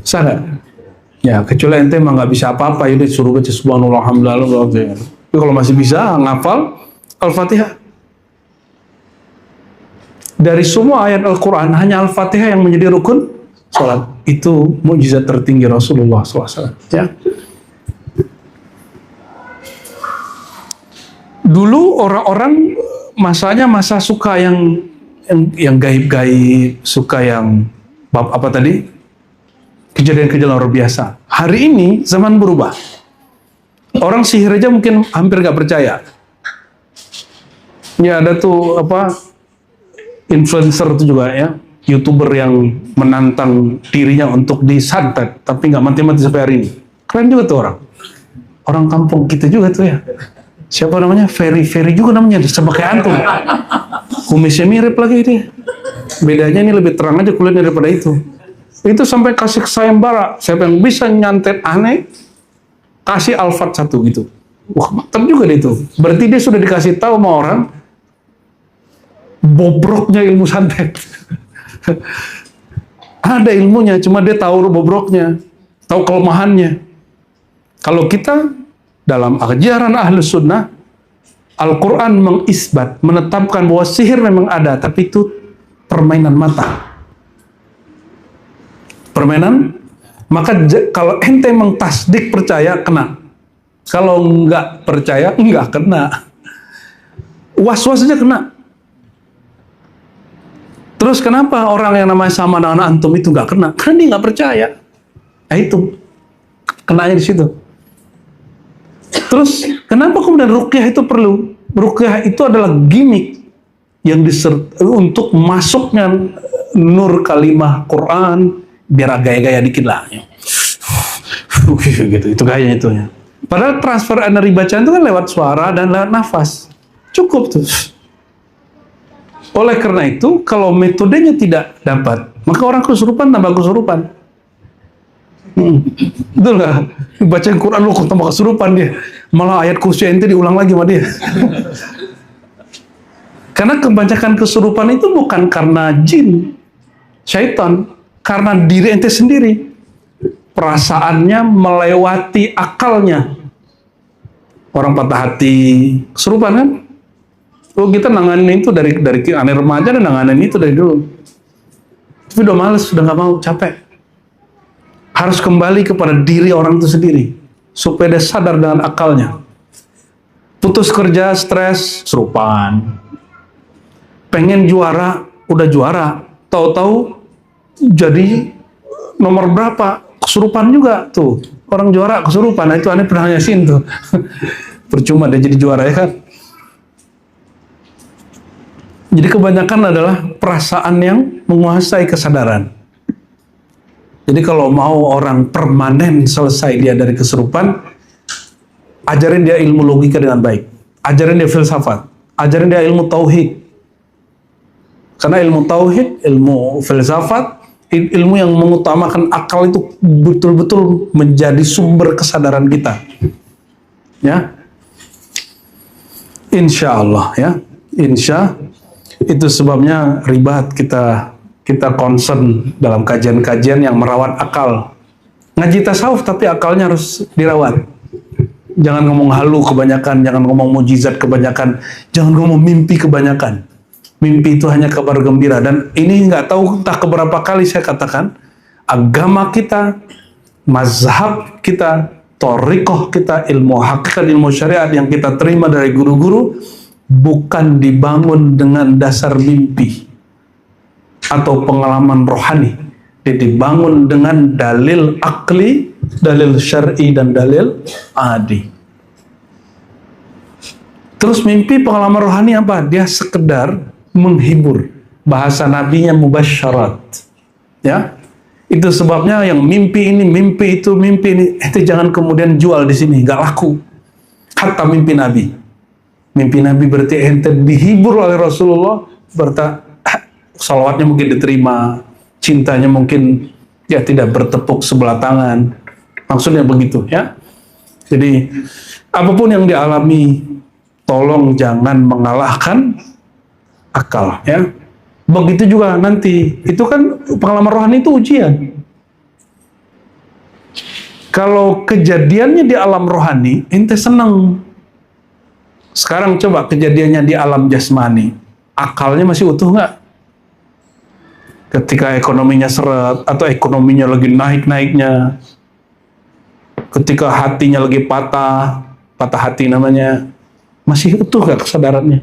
A: Sah nggak? Ya, kecuali ente emang nggak bisa apa-apa, ya disuruh baca subhanallah, alhamdulillah. Tapi kalau masih bisa ngafal Al-Fatihah. Dari semua ayat Al-Quran, hanya Al-Fatihah yang menjadi rukun sholat. Itu mukjizat tertinggi Rasulullah SAW. Ya. Dulu orang-orang masanya masa suka yang gaib-gaib, suka yang apa tadi? Kejadian-kejadian luar biasa. Hari ini zaman berubah. Orang sihir aja mungkin hampir nggak percaya. Ya ada tuh influencer itu juga ya, YouTuber yang menantang dirinya untuk disantet, tapi nggak mati-mati sampai hari ini. Keren juga tuh orang kampung kita juga tuh ya. Siapa namanya? Ferry juga namanya, sama kayak antum. Kumisnya mirip lagi ini. Bedanya ini lebih terang aja kulitnya daripada itu. Itu sampai kasih sayembara, siapa yang bisa nyantet aneh, kasih alfat 1 gitu. Wah, mantap juga deh itu. Berarti dia sudah dikasih tahu sama orang bobroknya ilmu santet. Ada ilmunya, cuma dia tahu bobroknya, tahu kelemahannya. Kalau kita dalam ajaran Ahlus Sunnah, Al-Quran mengisbat, menetapkan bahwa sihir memang ada, tapi itu permainan mata. Permainan, maka kalau ente memang tasdik percaya, kena. Kalau nggak percaya, nggak kena. Was-was saja kena. Terus kenapa orang yang namanya sama dengan antum itu nggak kena? Karena dia nggak percaya. Nah itu, kenanya di situ. Terus kenapa kemudian ruqyah itu perlu? Ruqyah itu adalah gimmick yang untuk masuknya nur kalimah Quran, biar gaya-gaya dikit lah. Gitu, itu gayanya itu ya. Padahal transfer energi bacaan itu kan lewat suara dan lewat nafas. Cukup tuh. Oleh karena itu, kalau metodenya tidak dapat, maka orang kesurupan tambah kesurupan. Betul nggak? Baca Quran lu kok tambah kesurupan dia. Malah ayat kursi ente diulang lagi sama dia. Karena kebanyakan kesurupan itu bukan karena jin, syaitan, karena diri ente sendiri. Perasaannya melewati akalnya. Orang patah hati, kesurupan kan? Oh, kita nanganin itu dari aneh remaja dan nanganin itu dari dulu. Tapi udah males, udah nggak mau, capek. Harus kembali kepada diri orang itu sendiri, supaya dia sadar dengan akalnya. Putus kerja, stres, kesurupan. Pengen juara, udah juara, tahu-tahu jadi nomor berapa, kesurupan juga tuh. Orang juara kesurupan, nah itu aneh pernah nyasin tuh. Percuma dia jadi juara ya kan. Jadi kebanyakan adalah perasaan yang menguasai kesadaran. Jadi kalau mau orang permanen selesai dia dari kesurupan, ajarin dia ilmu logika dengan baik. Ajarin dia filsafat. Ajarin dia ilmu tauhid. Karena ilmu tauhid, ilmu filsafat, ilmu yang mengutamakan akal itu betul-betul menjadi sumber kesadaran kita. Ya. Insya Allah ya. Itu sebabnya ribat kita concern dalam kajian-kajian yang merawat akal. Ngaji tasawuf tapi akalnya harus dirawat. Jangan ngomong halu kebanyakan, jangan ngomong mujizat kebanyakan, jangan ngomong mimpi kebanyakan. Mimpi itu hanya kabar gembira. Dan ini nggak tahu entah keberapa kali saya katakan, agama kita, mazhab kita, thariqah kita, ilmu hakikat, ilmu syariat yang kita terima dari guru-guru bukan dibangun dengan dasar mimpi atau pengalaman rohani. Dia dibangun dengan dalil akli, dalil syar'i, dan dalil adi. Terus mimpi pengalaman rohani apa? Dia sekedar menghibur. Bahasa nabinya mubasyarat. Ya, itu sebabnya yang mimpi ini, mimpi itu, mimpi ini, itu jangan kemudian jual di sini, nggak laku. Hatta mimpi nabi. Mimpi nabi berarti ente dihibur oleh Rasulullah, berarti salawatnya mungkin diterima, cintanya mungkin ya tidak bertepuk sebelah tangan. Maksudnya begitu ya. Jadi apapun yang dialami, tolong jangan mengalahkan akal ya. Begitu juga nanti, itu kan pengalaman rohani itu ujian. Kalau kejadiannya di alam rohani, ente senang. Sekarang coba kejadiannya di alam jasmani, akalnya masih utuh nggak? Ketika ekonominya seret, atau ekonominya lagi naik-naiknya, ketika hatinya lagi patah hati namanya, masih utuh nggak kesadarannya?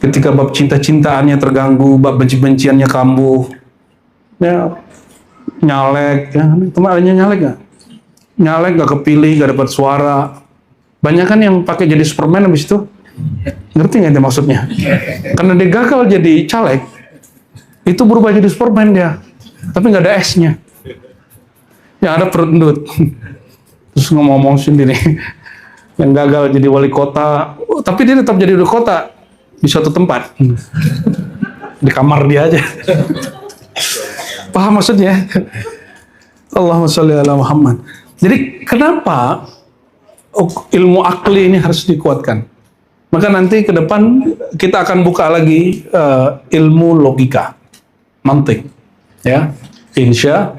A: Ketika bab cinta-cintaannya terganggu, bab benci-benciannya kambuh, ya nyalek, ya temannya nyalek nggak? Nyalek nggak kepilih, nggak dapat suara. Banyak kan yang pakai jadi Superman habis itu, ngerti nggak itu maksudnya? Karena dia gagal jadi caleg, itu berubah jadi Superman dia, tapi nggak ada S-nya, yang ada perut endut. Terus ngomong-ngomong sendiri, yang gagal jadi wali kota, tapi dia tetap jadi wali kota di suatu tempat, di kamar dia aja. Paham maksudnya? Allahumma sholli ala Muhammad. Jadi kenapa ilmu akli ini harus dikuatkan? Maka nanti ke depan kita akan buka lagi ilmu logika, mantik, ya, insya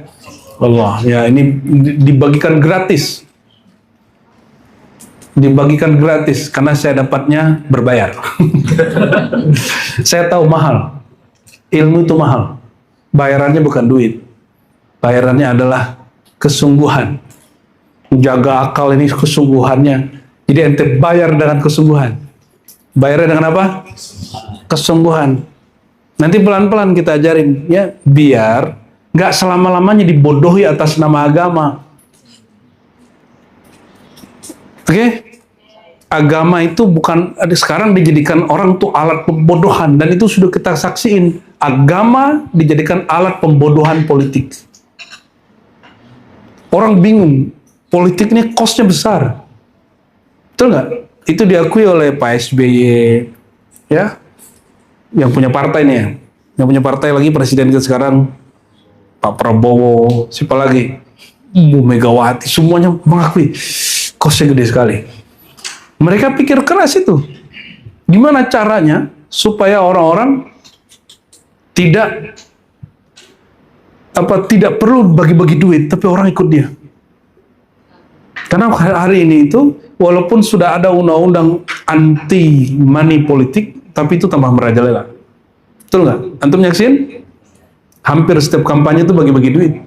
A: Allah. Ya, ini dibagikan gratis. Dibagikan gratis karena saya dapatnya berbayar. Saya tahu mahal. Ilmu itu mahal. Bayarannya bukan duit. Bayarannya adalah kesungguhan. Menjaga akal ini kesungguhannya. Jadi ente bayar dengan kesungguhan. Bayarnya dengan apa? Kesungguhan. Nanti pelan-pelan kita ajarin ya, biar nggak selama-lamanya dibodohi atas nama agama. Oke, agama itu bukan, sekarang dijadikan orang tuh alat pembodohan, dan itu sudah kita saksiin. Agama dijadikan alat pembodohan politik. Orang bingung, politik ini cost-nya besar. Betul nggak? Itu diakui oleh Pak SBY, ya, yang punya partai nih, yang punya partai lagi presiden kita sekarang, Pak Prabowo, siapa lagi, Bu Megawati, semuanya mengakui. Kosnya gede sekali. Mereka pikir keras itu. Gimana caranya supaya orang-orang tidak perlu bagi-bagi duit, tapi orang ikut dia. Karena hari ini itu, walaupun sudah ada undang-undang anti money politik, tapi itu tambah merajalela. Betul nggak? Antum nyaksin? Hampir setiap kampanye itu bagi-bagi duit.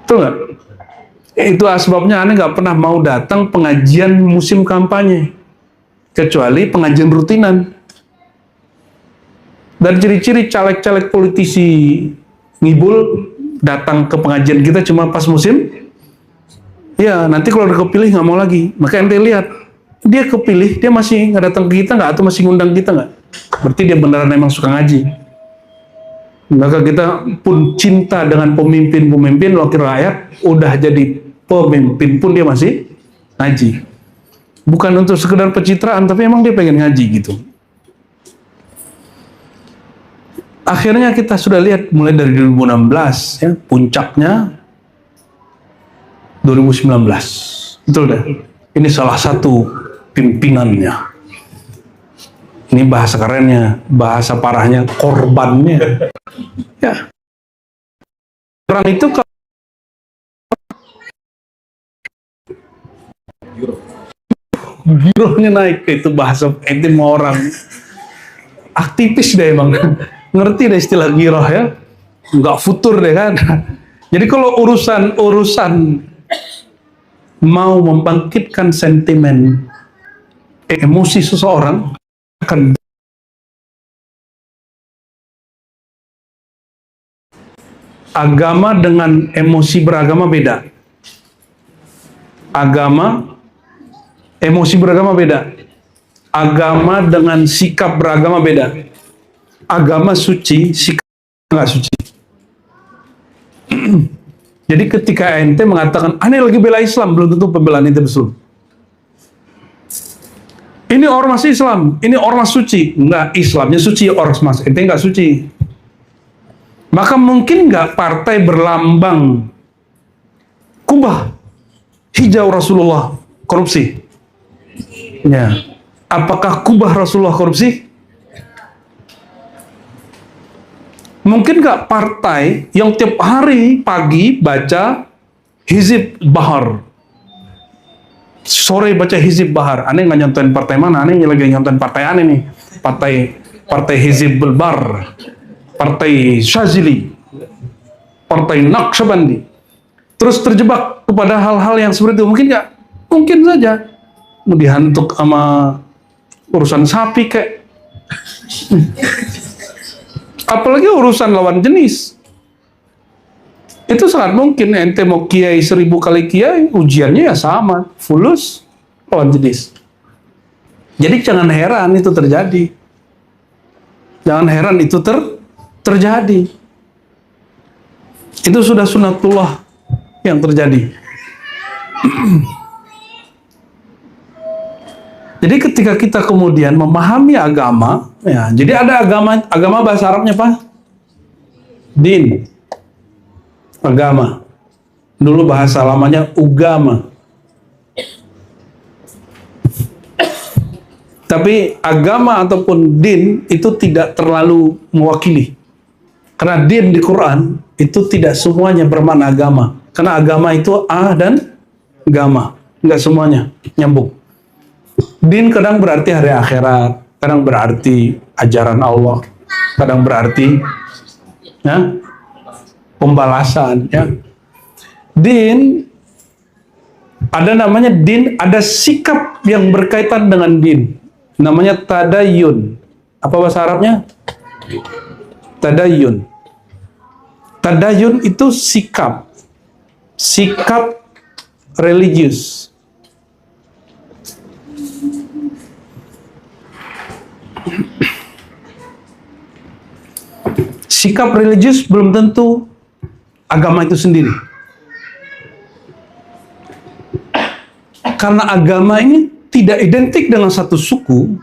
A: Betul nggak? Itu sebabnya aneh nggak pernah mau datang pengajian musim kampanye, kecuali pengajian rutinan. Dan ciri-ciri caleg-caleg politisi ngibul datang ke pengajian kita cuma pas musim, ya nanti kalau udah kepilih nggak mau lagi. Maka ente lihat, dia kepilih, dia masih nggak datang ke kita nggak, atau masih ngundang kita nggak? Berarti dia beneran emang suka ngaji. Maka kita pun cinta dengan pemimpin-pemimpin, wakil rakyat, udah jadi pemimpin pun dia masih ngaji. Bukan untuk sekedar pencitraan, tapi emang dia pengen ngaji gitu. Akhirnya kita sudah lihat mulai dari 2016, ya, puncaknya 2019. Betul deh. Ini salah satu pimpinannya. Ini bahasa kerennya, bahasa parahnya, korbannya. Ya. orang itu girohnya naik, itu bahasa ente mau orang aktivis deh emang. Ngerti deh istilah giroh ya, nggak futur deh kan. Jadi kalau urusan mau membangkitkan sentimen emosi seseorang, akan agama dengan emosi beragama beda. Emosi beragama beda. Agama dengan sikap beragama beda. Agama suci, sikap nggak suci. Jadi ketika ente mengatakan, aneh lagi bela Islam, belum tentu pembelaan ente betul. Ini ormas Islam, ini ormas suci. Enggak, Islamnya suci, ormas ente nggak suci. Maka mungkin nggak partai berlambang kubah hijau Rasulullah korupsi? Ya. Apakah kubah Rasulullah korupsi? Mungkin nggak partai yang tiap hari pagi baca Hizib Bahar, sore baca Hizib Bahar? Aneh nggak nyontain partai mana? Aneh lagi nyontain partai aneh nih. Partai Hizib Bar, partai Syazili, partai Naqsyabandi. Terus terjebak kepada hal-hal yang seperti itu. Mungkin nggak? Mungkin saja. Mau dihantuk sama urusan sapi kayak. Apalagi urusan lawan jenis. Itu sangat mungkin. Ente mau kiai 1000 kali kiai, ujiannya ya sama. Fulus lawan jenis. Jadi jangan heran itu terjadi. Jangan heran itu terjadi. Itu sudah sunatullah yang terjadi. Jadi ketika kita kemudian memahami agama, ya, jadi ada agama bahasa Arabnya apa? Din. Agama. Dulu bahasa lamanya ugama. Tapi agama ataupun din itu tidak terlalu mewakili. Karena din di Quran itu tidak semuanya bermakna agama. Karena agama itu a dan gama. Enggak semuanya nyambung. Din kadang berarti hari akhirat, kadang berarti ajaran Allah, kadang berarti ya, pembalasan. Ya. Din, ada namanya din, ada sikap yang berkaitan dengan din. Namanya tadayun. Apa bahasa Arabnya? Tadayun. Tadayun itu sikap. Sikap religius. Sikap religius belum tentu agama itu sendiri. Karena agama ini tidak identik dengan satu suku.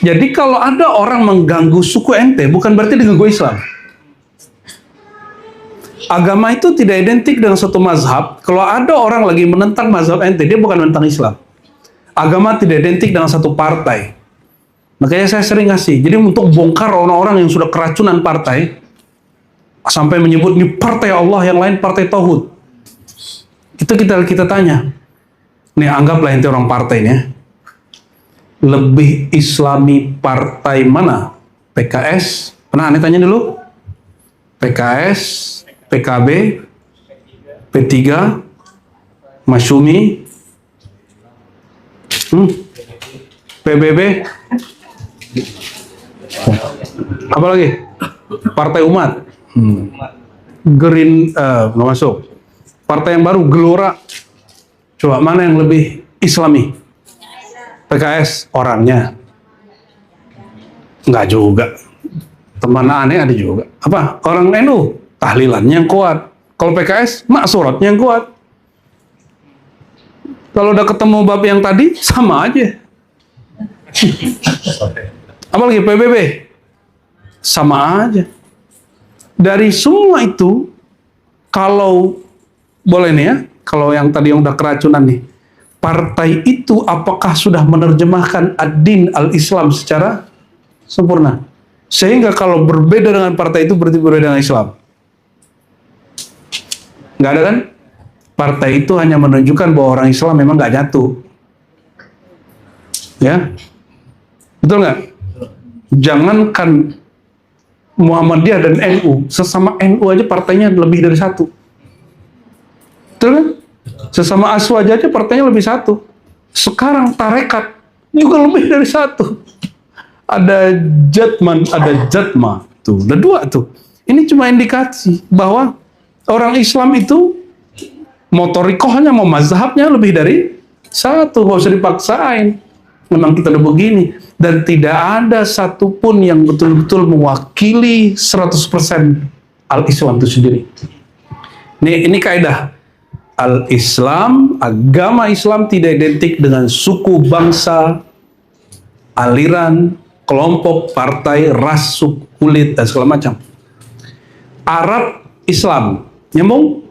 A: Jadi kalau ada orang mengganggu suku ente, bukan berarti diganggu Islam. Agama itu tidak identik dengan satu mazhab. Kalau ada orang lagi menentang mazhab ente, dia bukan menentang Islam. Agama tidak identik dengan satu partai. Makanya saya sering ngasih. Jadi untuk bongkar orang-orang yang sudah keracunan partai, sampai menyebut ini partai Allah, yang lain partai tauhid. Itu kita tanya. Nih anggaplah ente orang partainya. Lebih Islami partai mana? PKS? Pernah aneh tanya dulu? PKS, PKB, P3, Masyumi, PBB, apa lagi? Partai Umat, Green, nggak masuk. Partai yang baru, Gelora. Coba mana yang lebih Islami? PKS orangnya, nggak juga. Teman aneh ada juga. Apa? Orang NU tahlilannya yang kuat. Kalau PKS maksuratnya yang kuat. Kalau udah ketemu bab yang tadi sama aja. Apalagi PBB sama aja. Dari semua itu, kalau boleh nih ya, kalau yang tadi yang udah keracunan nih, partai itu apakah sudah menerjemahkan ad-din al-Islam secara sempurna? Sehingga kalau berbeda dengan partai itu berarti berbeda dengan Islam. Nggak ada kan? Partai itu hanya menunjukkan bahwa orang Islam memang nggak jatuh. Ya, betul nggak? Jangankan Muhammadiyah dan NU, sesama NU aja partainya lebih dari satu. Betul kan? Sesama Aswaja aja partainya lebih satu. Sekarang tarekat juga lebih dari satu. Ada Jatman, ada Jatma. Tuh, ada dua tuh. Ini cuma indikasi bahwa orang Islam itu motorikohnya mau mazhabnya lebih dari satu. Nggak usah dipaksain. Memang kita udah begini. Dan tidak ada satupun yang betul-betul mewakili 100% al-Islam itu sendiri. Ini kaidah. Al-Islam, agama Islam tidak identik dengan suku, bangsa, aliran, kelompok, partai, ras, suku, kulit, dan segala macam. Arab, Islam, nyambung?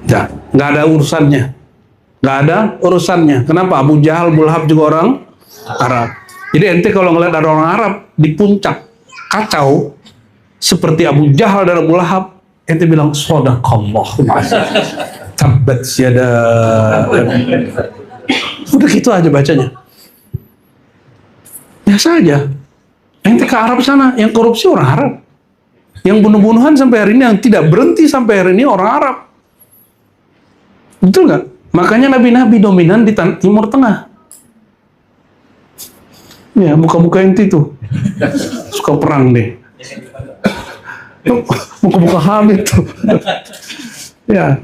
A: Ya, nggak ada urusannya. Nggak ada urusannya. Kenapa? Abu Jahal, Abu Lahab juga orang Arab. Jadi ente kalau ngeliat ada orang Arab di puncak kacau seperti Abu Jahal dan Abu Lahab, ente bilang shadaqallah. Tabbat yada. Udah gitu aja bacanya. Biasa aja. Ente ke Arab sana, yang korupsi orang Arab. Yang bunuh-bunuhan sampai hari ini, yang tidak berhenti sampai hari ini orang Arab. Betul nggak? Makanya nabi-nabi dominan di Timur Tengah. Ya, muka-muka ente tuh. Suka perang deh. Muka-muka Hamid tuh. Ya.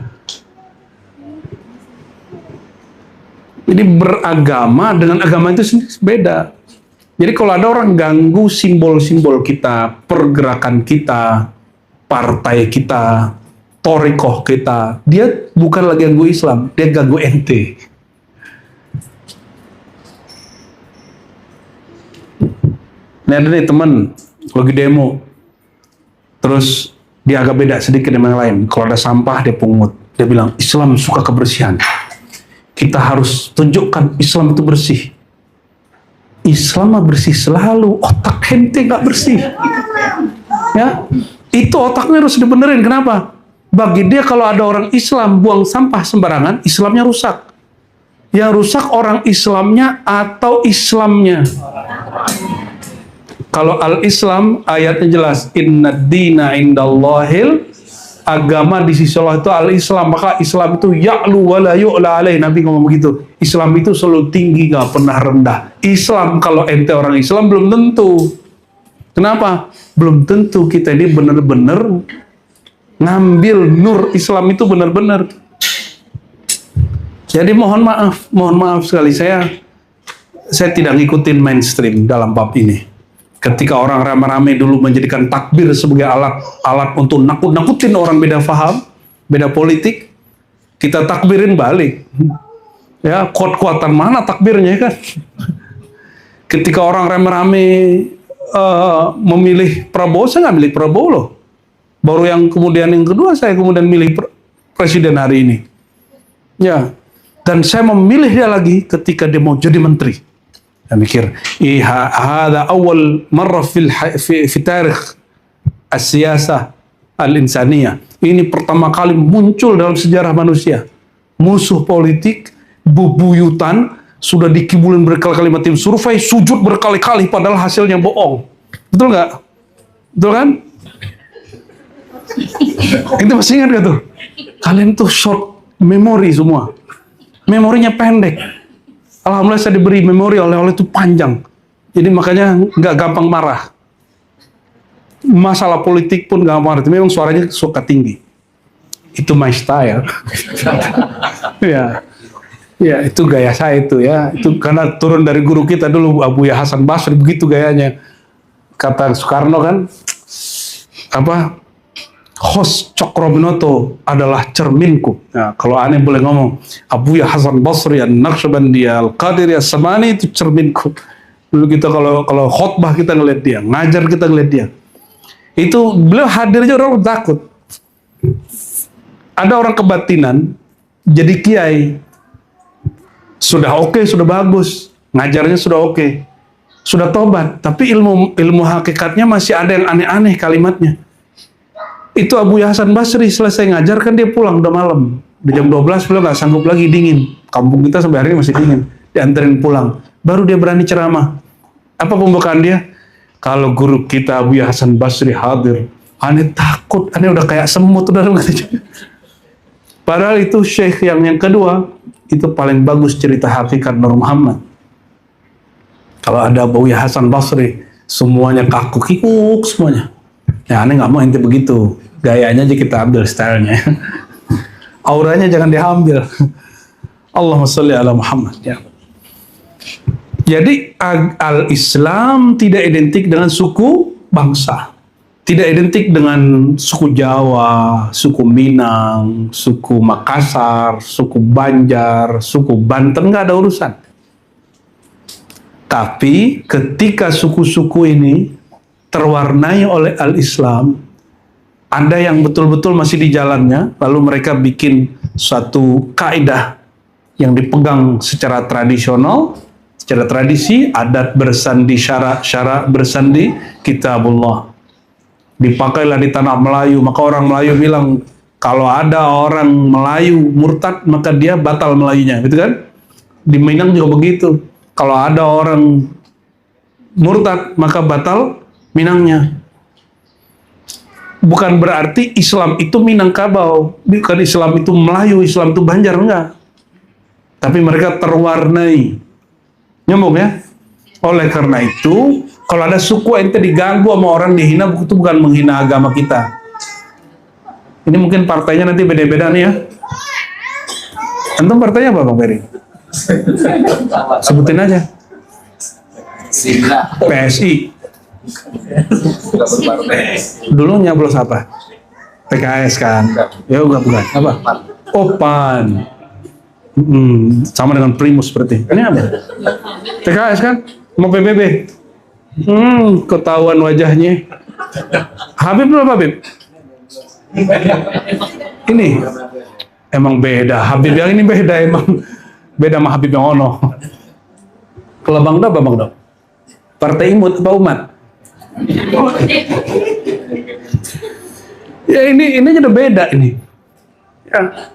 A: Jadi beragama dengan agama itu sendiri beda. Jadi kalau ada orang ganggu simbol-simbol kita, pergerakan kita, partai kita, torikoh kita, dia bukan lagi ganggu Islam, dia ganggu ente. Nah ada nih teman lagi demo, terus dia agak beda sedikit dengan yang lain. Kalau ada sampah dia pungut, dia bilang Islam suka kebersihan. Kita harus tunjukkan Islam itu bersih. Islam mah bersih selalu, otak ente nggak bersih. Ya, itu otaknya harus dibenerin. Kenapa? Bagi dia kalau ada orang Islam buang sampah sembarangan, Islamnya rusak. Yang rusak orang Islamnya atau Islamnya. Kalau al-Islam ayatnya jelas, inna dina indallahil, agama di sisi Allah itu al-Islam, maka Islam itu ya'lu wa la yu'la alaih. Nabi ngomong begitu. Islam itu selalu tinggi, gak pernah rendah. Islam, kalau ente orang Islam belum tentu. Kenapa? Belum tentu kita ini benar-benar ngambil nur Islam itu benar-benar. Jadi mohon maaf sekali, saya tidak ngikutin mainstream dalam bab ini. Ketika orang rame-rame dulu menjadikan takbir sebagai alat untuk nakut-nakutin orang beda faham, beda politik, kita takbirin balik. Ya, kuat-kuatan mana takbirnya kan? Ketika orang rame-rame memilih Prabowo, saya nggak milih Prabowo loh. Baru yang kedua saya kemudian milih presiden hari ini. Ya, dan saya memilih dia lagi ketika dia mau jadi menteri. Saya mikir, hada awal marrah fi tarikh as-siyasah al-insaniyah. Ini pertama kali muncul dalam sejarah manusia. Musuh politik, bubuyutan, sudah dikibulin berkali-kali tim survei, sujud berkali-kali padahal hasilnya bohong. Betul nggak? Betul kan? Itu masih ingat gak tuh? Kalian tuh short memory semua. Memorinya pendek. Alhamdulillah saya diberi memori oleh itu panjang. Jadi makanya nggak gampang marah. Masalah politik pun nggak marah. Memang suaranya suka tinggi. Itu my style. Ya, ya itu gaya saya itu ya. Itu karena turun dari guru kita dulu Abuya Hasan Basri, begitu gayanya. Kata Soekarno kan, apa? Host Cokroaminoto adalah cerminku. Nah, kalau aneh boleh ngomong, Abuya Hasan Basri, Naqsyabandi, Al-Qadiri, As-Samani itu cerminku. Dulu kita kalau khotbah kita ngeliat dia, ngajar kita ngeliat dia. Itu beliau hadirnya orang takut. Ada orang kebatinan jadi kiai. Sudah oke, sudah bagus, ngajarnya sudah oke. Sudah tobat, tapi ilmu hakikatnya masih ada yang aneh-aneh kalimatnya. Itu Abu Hasan Basri selesai ngajar kan dia pulang udah malam. Di jam 12 beliau nggak sanggup lagi, dingin. Kampung kita sampai hari ini masih dingin. Dianterin pulang. Baru dia berani ceramah. Apa pembukaan dia? Kalau guru kita Abu Hasan Basri hadir, aneh takut, aneh udah kayak semut udah. Padahal itu syekh yang kedua, itu paling bagus cerita hakikat Nur Muhammad. Kalau ada Abu Hasan Basri, semuanya kaku kikuk semuanya. Ya aneh nggak mau ente begitu. Gayanya aja kita ambil stylenya. Auranya jangan diambil. Allahumma sholli ala Muhammad. Ya. Jadi al-Islam tidak identik dengan suku bangsa. Tidak identik dengan suku Jawa, suku Minang, suku Makassar, suku Banjar, suku Banten, nggak ada urusan. Tapi ketika suku-suku ini terwarnai oleh al-Islam, ada yang betul-betul masih di jalannya, lalu mereka bikin suatu kaidah yang dipegang secara tradisional, secara tradisi, adat bersandi syara bersandi kitabullah. Dipakailah di tanah Melayu, maka orang Melayu bilang, kalau ada orang Melayu murtad, maka dia batal Melayunya, gitu kan? Di Minang juga begitu. Kalau ada orang murtad, maka batal Minangnya. Bukan berarti Islam itu Minangkabau, bukan Islam itu Melayu, Islam itu Banjar, enggak. Tapi mereka terwarnai. Nyambung ya? Oleh karena itu, kalau ada suku ente diganggu sama orang dihina, itu bukan menghina agama kita. Ini mungkin partainya nanti beda-beda nih ya. Antum partainya apa Bang Ferry? Sebutin aja. PSI. Dulu nyablos apa? PKS kan? Ya bukan. Apa? PAN. Sama dengan Primus berarti. Ini apa? PKS kan? Mau PBB? Ketahuan wajahnya. Habib dulu Habib. Ini emang beda. Habib yang ini beda emang. Beda sama Habib yang ono. Kalau Bang Dok, Bang Dok. Partai Imut apa umat? Ya ini udah beda ini. Ya.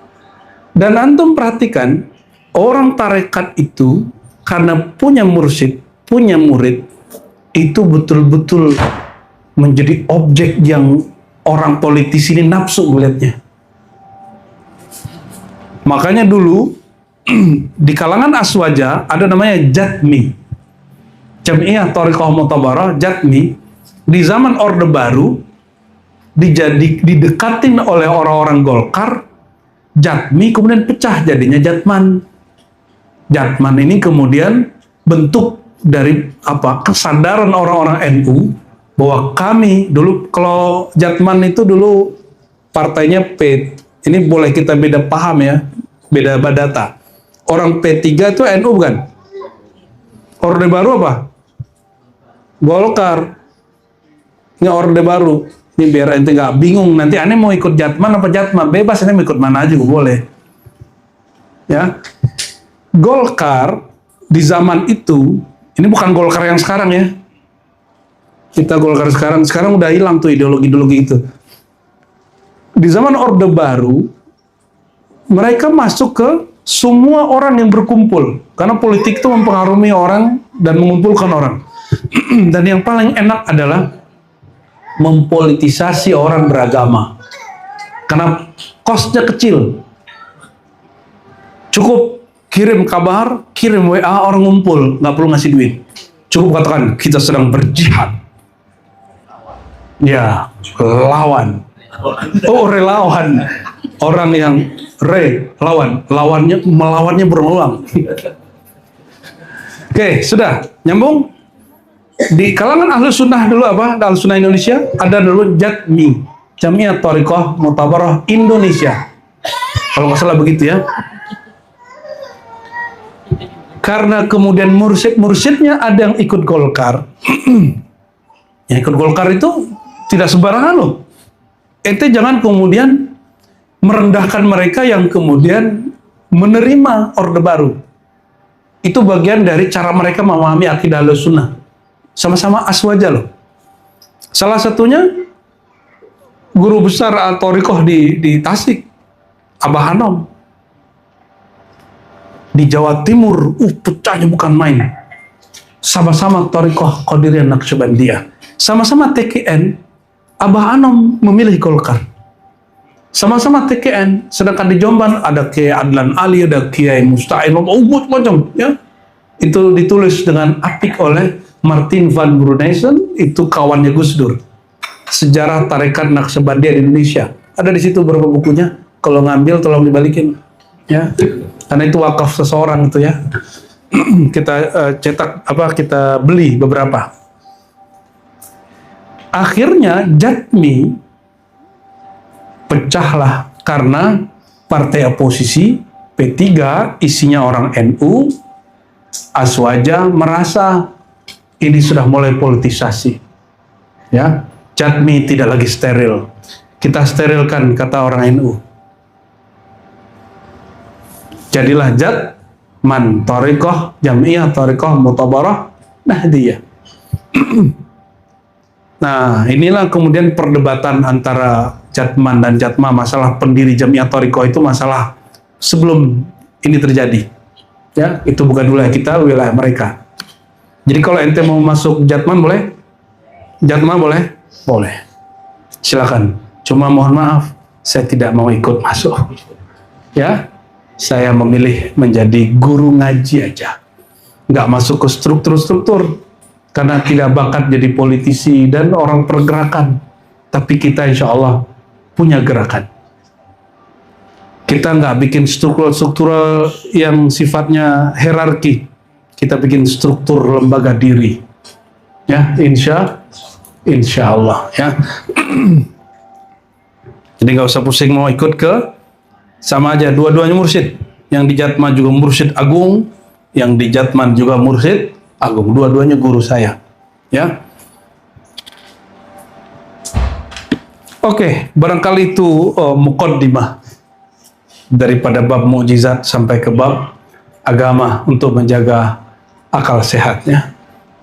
A: Dan antum perhatikan, orang tarekat itu karena punya mursyid, punya murid, itu betul-betul menjadi objek yang orang politis ini nafsu melihatnya. Makanya dulu di kalangan Aswaja ada namanya Jatmi, Jam'iyah Thariqah Mu'tabarah, Jatmi. Di zaman Orde Baru didekatin oleh orang-orang Golkar, Jatmi kemudian pecah jadinya Jatman. Jatman ini kemudian bentuk dari apa? Kesadaran orang-orang NU bahwa kami dulu, kalau Jatman itu dulu partainya P, ini boleh kita beda paham ya, beda data. Orang P3 itu NU bukan? Orde Baru apa? Golkar. Ini Orde Baru. Ini biar ente nggak bingung. Nanti aneh mau ikut Jatman apa Jatman? Bebas, aneh mau ikut mana aja boleh. Ya. Golkar di zaman itu, ini bukan Golkar yang sekarang ya. Kita Golkar sekarang udah hilang tuh ideologi-ideologi itu. Di zaman Orde Baru, mereka masuk ke semua orang yang berkumpul. Karena politik itu mempengaruhi orang dan mengumpulkan orang. Dan yang paling enak adalah mempolitisasi orang beragama. Karena kosnya kecil. Cukup kirim kabar, kirim WA, orang ngumpul, nggak perlu ngasih duit. Cukup katakan kita sedang berjihad. Ya, lawan. Oh, relawan. Orang yang melawannya berulang. Oke, sudah nyambung. Di kalangan ahlu sunnah dulu apa? Ahlu sunnah Indonesia ada dulu Jatmi, Jam'iyah Thariqah Mu'tabarah Indonesia. Kalau nggak salah begitu ya. Karena kemudian mursyidnya ada yang ikut Golkar. Yang ikut Golkar itu tidak sembarangan loh. Ente jangan kemudian merendahkan mereka yang kemudian menerima Orde Baru. Itu bagian dari cara mereka memahami akidah Ahlussunnah. Sama-sama Aswaja loh. Salah satunya guru besar Thariqah di Tasik, Abah Hanom. Di Jawa Timur, pecahnya bukan main. Sama-sama Thariqah Qadiriyah Naqsyabandiyah. Sama-sama TKN, Abah Hanom memilih Golkar. Sama-sama TKN, sedangkan di Jombang ada Kiai Adlan Ali, ada Kiai Musta'in, macam-macam, ya. Itu ditulis dengan apik oleh Martin van Brunesen, itu kawannya Gus Dur. Sejarah Tarekat Naqsyabandiyah di Indonesia. Ada di situ beberapa bukunya. Kalau ngambil tolong dibalikin, ya. Karena itu wakaf seseorang itu, ya. Kita cetak kita beli beberapa. Akhirnya Jatmi pecahlah karena partai oposisi P3 isinya orang NU. Aswaja merasa ini sudah mulai politisasi, ya. Jatmi tidak lagi steril, kita sterilkan, kata orang NU. Jadilah Jatman Thariqah Jamiah Thariqah Mutabarah Nahdiyah. Nah, inilah kemudian perdebatan antara Jatman dan Jatma masalah pendiri Jamiah Thariqah itu masalah sebelum ini terjadi. Ya, itu bukan wilayah kita, wilayah mereka. Jadi kalau ente mau masuk Jatman boleh? Jatma boleh? Boleh. Silakan. Cuma mohon maaf, saya tidak mau ikut masuk. Ya, saya memilih menjadi guru ngaji aja. Nggak masuk ke struktur-struktur. Karena tidak bakat jadi politisi dan orang pergerakan. Tapi kita insya Allah punya gerakan. Kita nggak bikin struktur yang sifatnya hierarki. Kita bikin struktur lembaga diri. Ya, insya Allah, ya. Jadi nggak usah pusing mau ikut ke, sama aja, dua-duanya mursyid. Yang di Jatman juga mursyid agung, yang di Jatman juga mursyid agung. Dua-duanya guru saya, ya. Oke, barangkali itu muqaddimah daripada bab mukjizat sampai ke bab agama untuk menjaga akal sehatnya.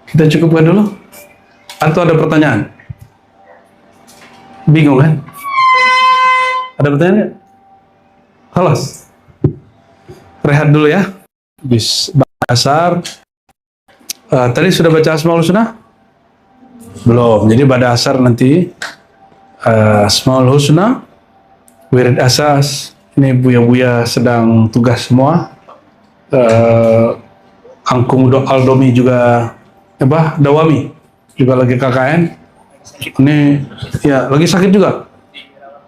A: Kita cukupkan dulu. Atau ada pertanyaan? Bingung kan? Ada pertanyaan nggak? Halas. Rehat dulu ya. Bis asar. Tadi sudah baca Asmaul Husna? Belum. Jadi pada asar nanti Asmaul Husna, wirid asas. Ini buya-buya sedang tugas semua. Angkung Aldomi juga, Dawami juga lagi KKN. Ini ya lagi sakit juga.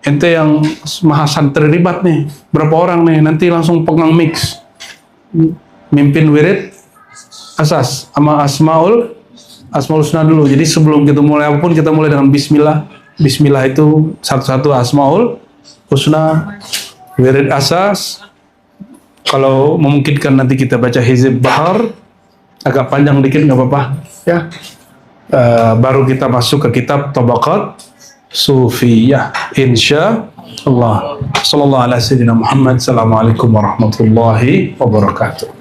A: Ente yang maha santri ribat nih, berapa orang nih, nanti langsung pegang mix, mimpin wirid asas sama Asmaul Husna dulu. Jadi sebelum kita mulai apapun, kita mulai dengan Bismillah. Bismillah itu satu-satu Asmaul Husna, wirid asas. Kalau memungkinkan nanti kita baca Hizib Bahar, agak panjang dikit nggak apa-apa, ya. Baru kita masuk ke kitab Tabaqat Sufiyah, insya Allah. Sallallahu alaihi wasallam. Assalamualaikum warahmatullahi wabarakatuh.